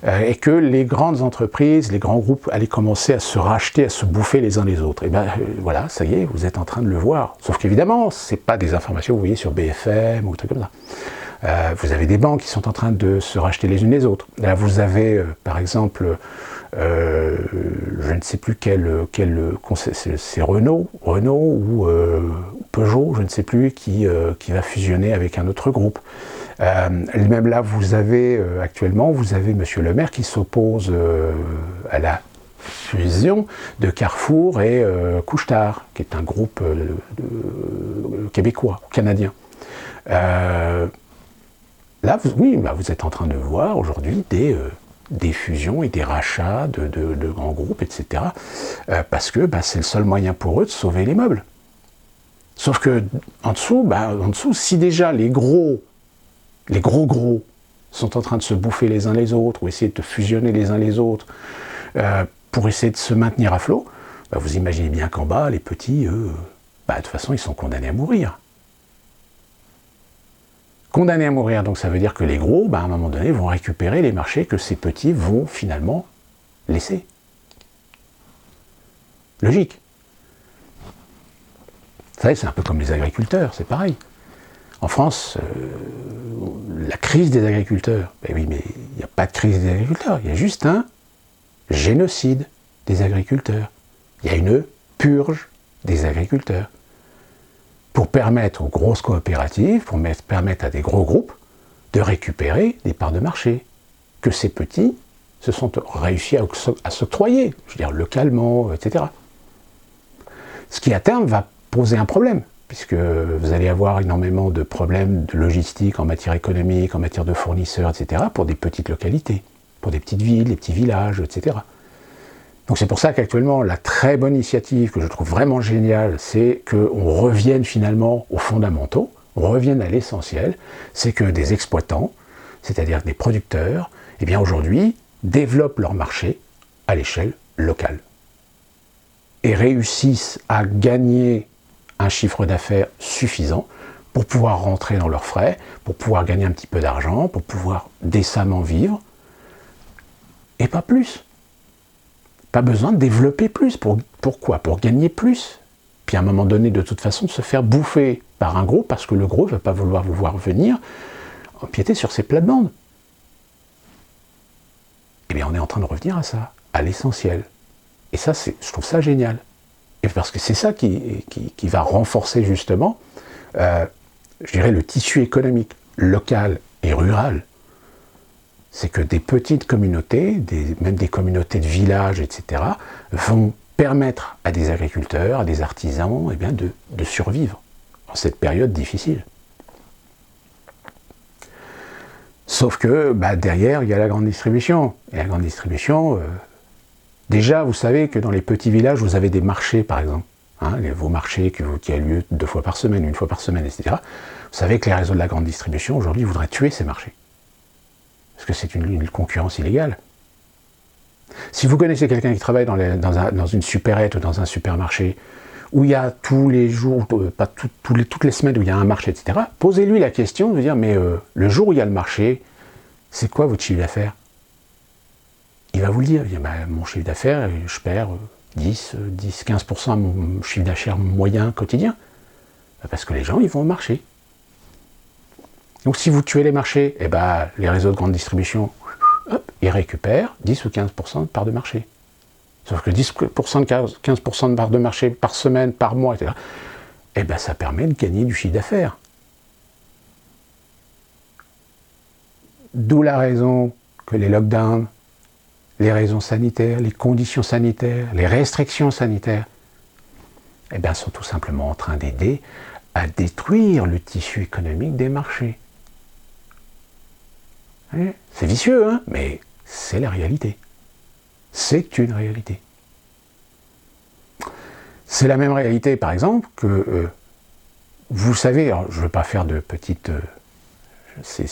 et que les grandes entreprises, les grands groupes allaient commencer à se racheter, à se bouffer les uns les autres. Et voilà, ça y est, vous êtes en train de le voir. Sauf qu'évidemment, ce n'est pas des informations que vous voyez sur BFM ou des trucs comme ça. Vous avez des banques qui sont en train de se racheter les unes les autres. Là, vous avez, par exemple, je ne sais plus c'est Renault ou Peugeot, je ne sais plus, qui va fusionner avec un autre groupe. Même là, vous avez actuellement, vous avez Monsieur Le Maire qui s'oppose à la fusion de Carrefour et Couche-Tard, qui est un groupe québécois, canadien. Là, vous êtes en train de voir aujourd'hui des fusions et des rachats de grands groupes, etc. Parce que c'est le seul moyen pour eux de sauver les meubles. Sauf que en dessous, si déjà les gros sont en train de se bouffer les uns les autres, ou essayer de fusionner les uns les autres, pour essayer de se maintenir à flot, vous imaginez bien qu'en bas, les petits, eux, de toute façon, ils sont condamnés à mourir. Condamnés à mourir, donc ça veut dire que les gros, à un moment donné, vont récupérer les marchés que ces petits vont finalement laisser. Logique. Vous savez, c'est un peu comme les agriculteurs, c'est pareil. En France, la crise des agriculteurs, oui, mais il n'y a pas de crise des agriculteurs, il y a juste un génocide des agriculteurs. Il y a une purge des agriculteurs. Pour permettre aux grosses coopératives, pour permettre à des gros groupes de récupérer des parts de marché que ces petits se sont réussis à s'octroyer, je veux dire localement, etc. Ce qui à terme va poser un problème, puisque vous allez avoir énormément de problèmes de logistique en matière économique, en matière de fournisseurs, etc., pour des petites localités, pour des petites villes, des petits villages, etc. Donc c'est pour ça qu'actuellement, la très bonne initiative que je trouve vraiment géniale, c'est qu'on revienne finalement aux fondamentaux, on revienne à l'essentiel, c'est que des exploitants, c'est-à-dire des producteurs, eh bien aujourd'hui, développent leur marché à l'échelle locale et réussissent à gagner un chiffre d'affaires suffisant pour pouvoir rentrer dans leurs frais, pour pouvoir gagner un petit peu d'argent, pour pouvoir décemment vivre, et pas plus. Pas besoin de développer plus. Pourquoi ? Pour gagner plus. Puis à un moment donné, de toute façon, se faire bouffer par un gros, parce que le gros ne va pas vouloir vous voir venir empiéter sur ses plates-bandes. Eh bien, on est en train de revenir à ça, à l'essentiel. Et ça, je trouve ça génial. Et parce que c'est ça qui va renforcer justement, je dirais, le tissu économique local et rural. C'est que des petites communautés, même des communautés de villages, etc., vont permettre à des agriculteurs, à des artisans, de survivre en cette période difficile. Sauf que derrière, il y a la grande distribution. Et la grande distribution, déjà, vous savez que dans les petits villages, vous avez des marchés, par exemple. Vos marchés qui a lieu 2 fois par semaine, 1 fois par semaine, etc. Vous savez que les réseaux de la grande distribution, aujourd'hui, voudraient tuer ces marchés. Parce que c'est une concurrence illégale. Si vous connaissez quelqu'un qui travaille dans une supérette ou dans un supermarché, où il y a tous les jours, pas toutes les semaines où il y a un marché, etc., posez-lui la question de dire, mais le jour où il y a le marché, c'est quoi votre chiffre d'affaires ? Il va vous le dire, il dit, mon chiffre d'affaires, je perds 10-15% à mon chiffre d'affaires moyen quotidien. Parce que les gens, ils vont au marché. Donc si vous tuez les marchés, les réseaux de grande distribution, ils récupèrent 10 ou 15% de part de marché. Sauf que 10% de 15% de part de marché par semaine, par mois, etc., ça permet de gagner du chiffre d'affaires. D'où la raison que les lockdowns, les raisons sanitaires, les conditions sanitaires, les restrictions sanitaires, sont tout simplement en train d'aider à détruire le tissu économique des marchés. C'est vicieux, mais c'est la réalité. C'est une réalité. C'est la même réalité, par exemple, que vous savez, alors je ne veux pas faire de petites... c'est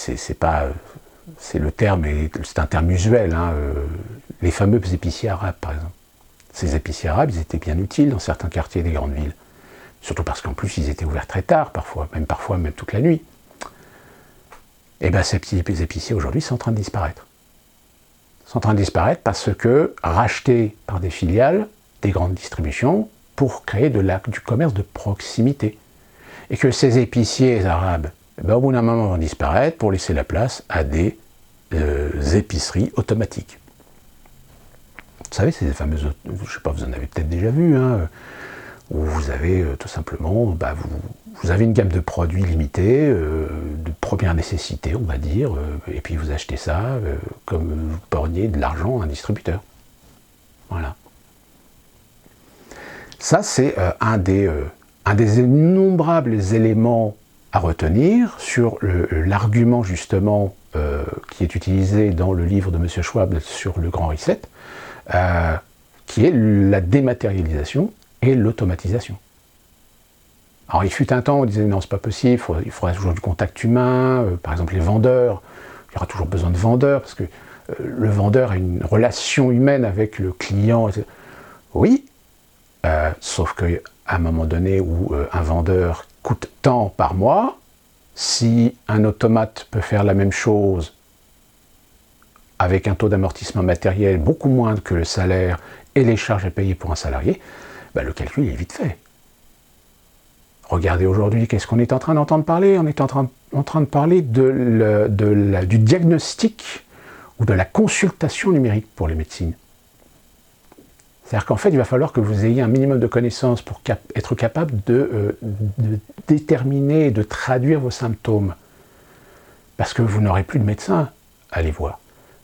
le terme, c'est un terme usuel, les fameux épiciers arabes, par exemple. Ces épiciers arabes, ils étaient bien utiles dans certains quartiers des grandes villes. Surtout parce qu'en plus, ils étaient ouverts très tard, parfois même toute la nuit. Ces petits épiciers, aujourd'hui, sont en train de disparaître. Ils sont en train de disparaître parce que rachetés par des filiales, des grandes distributions, pour créer du commerce de proximité. Et que ces épiciers arabes, au bout d'un moment, vont disparaître pour laisser la place à des épiceries automatiques. Vous savez, ces fameuses, je ne sais pas, vous en avez peut-être déjà vu, où vous avez tout simplement, vous avez une gamme de produits limitée, de première nécessité, on va dire, et puis vous achetez ça comme vous porniez de l'argent à un distributeur. Voilà. Ça, c'est un des innombrables éléments à retenir sur l'argument justement qui est utilisé dans le livre de M. Schwab sur le Grand Reset, qui est la dématérialisation et l'automatisation. Alors il fut un temps où on disait non, c'est pas possible, il faudra toujours du contact humain, par exemple les vendeurs, il y aura toujours besoin de vendeurs, parce que le vendeur a une relation humaine avec le client, etc. Oui, sauf qu'à un moment donné où un vendeur coûte tant par mois, si un automate peut faire la même chose avec un taux d'amortissement matériel beaucoup moindre que le salaire et les charges à payer pour un salarié, le calcul est vite fait. Regardez aujourd'hui, qu'est-ce qu'on est en train d'entendre parler? On est en train de parler du diagnostic ou de la consultation numérique pour les médecines. C'est-à-dire qu'en fait, il va falloir que vous ayez un minimum de connaissances pour être capable de déterminer et de traduire vos symptômes. Parce que vous n'aurez plus de médecin à les voir.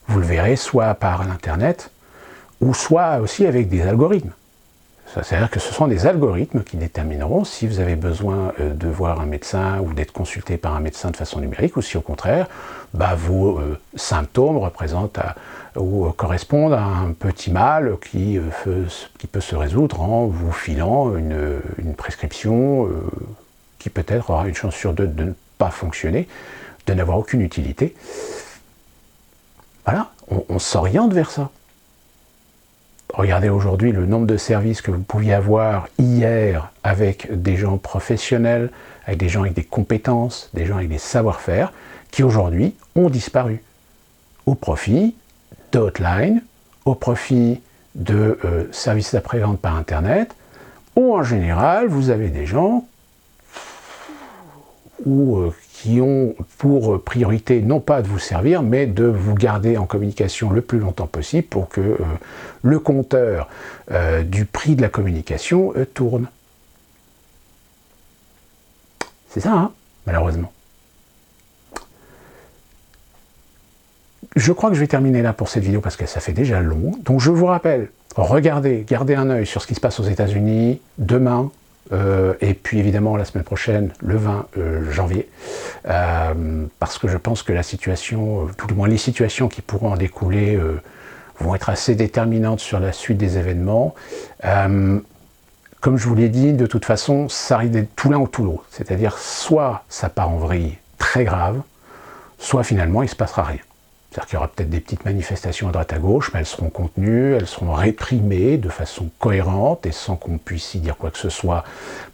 Vous le verrez soit par l'Internet, ou soit aussi avec des algorithmes. C'est-à-dire que ce sont des algorithmes qui détermineront si vous avez besoin de voir un médecin ou d'être consulté par un médecin de façon numérique, ou si au contraire, vos symptômes représentent ou correspondent à un petit mal qui peut se résoudre en vous filant une prescription qui peut-être aura une chance sur deux de ne pas fonctionner, de n'avoir aucune utilité. Voilà, on s'oriente vers ça. Regardez aujourd'hui le nombre de services que vous pouviez avoir hier avec des gens professionnels, avec des gens avec des compétences, des gens avec des savoir-faire, qui aujourd'hui ont disparu. Au profit de hotline, au profit de services d'après-vente par Internet, où en général vous avez des gens qui ont pour priorité non pas de vous servir, mais de vous garder en communication le plus longtemps possible pour que le compteur du prix de la communication tourne. C'est ça, hein, malheureusement. Je crois que je vais terminer là pour cette vidéo parce que ça fait déjà long. Donc je vous rappelle, gardez un œil sur ce qui se passe aux États-Unis demain, et puis évidemment la semaine prochaine, le 20 janvier, parce que je pense que la situation, tout du moins les situations qui pourront en découler, vont être assez déterminantes sur la suite des événements. Comme je vous l'ai dit, de toute façon, ça arrive d'être tout l'un ou tout l'autre. C'est-à-dire, soit ça part en vrille très grave, soit finalement il ne se passera rien. C'est-à-dire qu'il y aura peut-être des petites manifestations à droite à gauche, mais elles seront contenues, elles seront réprimées de façon cohérente et sans qu'on puisse y dire quoi que ce soit,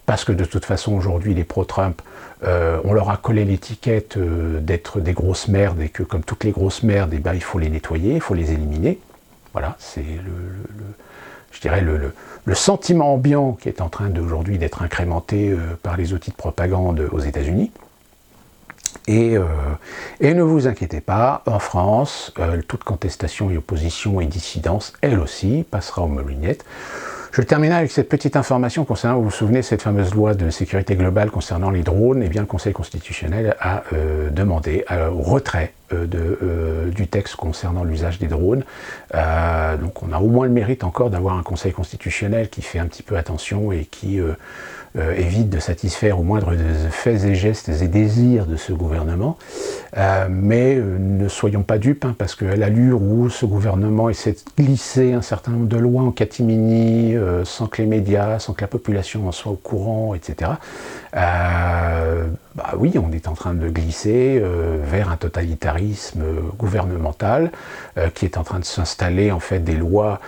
parce que de toute façon aujourd'hui les pro-Trump, on leur a collé l'étiquette d'être des grosses merdes et que comme toutes les grosses merdes, il faut les nettoyer, il faut les éliminer. Voilà, c'est je dirais le sentiment ambiant qui est en train aujourd'hui d'être incrémenté par les outils de propagande aux États-Unis. Et ne vous inquiétez pas, en France, toute contestation et opposition et dissidence, elle aussi, passera aux moulinettes. Je terminerai avec cette petite information concernant, vous vous souvenez, cette fameuse loi de sécurité globale concernant les drones. Eh bien, le Conseil constitutionnel a demandé au retrait du texte concernant l'usage des drones. Donc on a au moins le mérite encore d'avoir un Conseil constitutionnel qui fait un petit peu attention et qui évite de satisfaire au moindre des faits et gestes et désirs de ce gouvernement. Mais ne soyons pas dupes, hein, parce qu'à l'allure où ce gouvernement essaie de glisser un certain nombre de lois en catimini, sans que les médias, sans que la population en soit au courant, etc., oui, on est en train de glisser vers un totalitarisme gouvernemental qui est en train de s'installer, en fait, des lois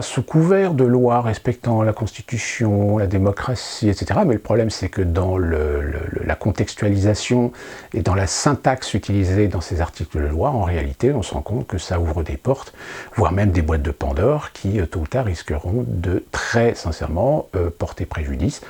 sous couvert de lois respectant la Constitution, la démocratie, etc. Mais le problème, c'est que dans la contextualisation et dans la syntaxe utilisée dans ces articles de loi, en réalité, on se rend compte que ça ouvre des portes, voire même des boîtes de Pandore, qui, tôt ou tard, risqueront de, très sincèrement, porter préjudice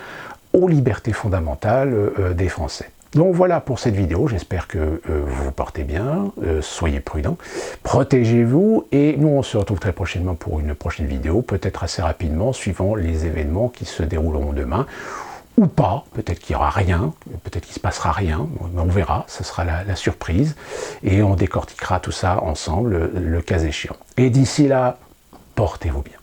aux libertés fondamentales des Français. Donc voilà pour cette vidéo, j'espère que vous vous portez bien, soyez prudents, protégez-vous et nous on se retrouve très prochainement pour une prochaine vidéo, peut-être assez rapidement suivant les événements qui se dérouleront demain ou pas, peut-être qu'il n'y aura rien, peut-être qu'il ne se passera rien, on verra, ce sera la surprise et on décortiquera tout ça ensemble le cas échéant. Et d'ici là, portez-vous bien.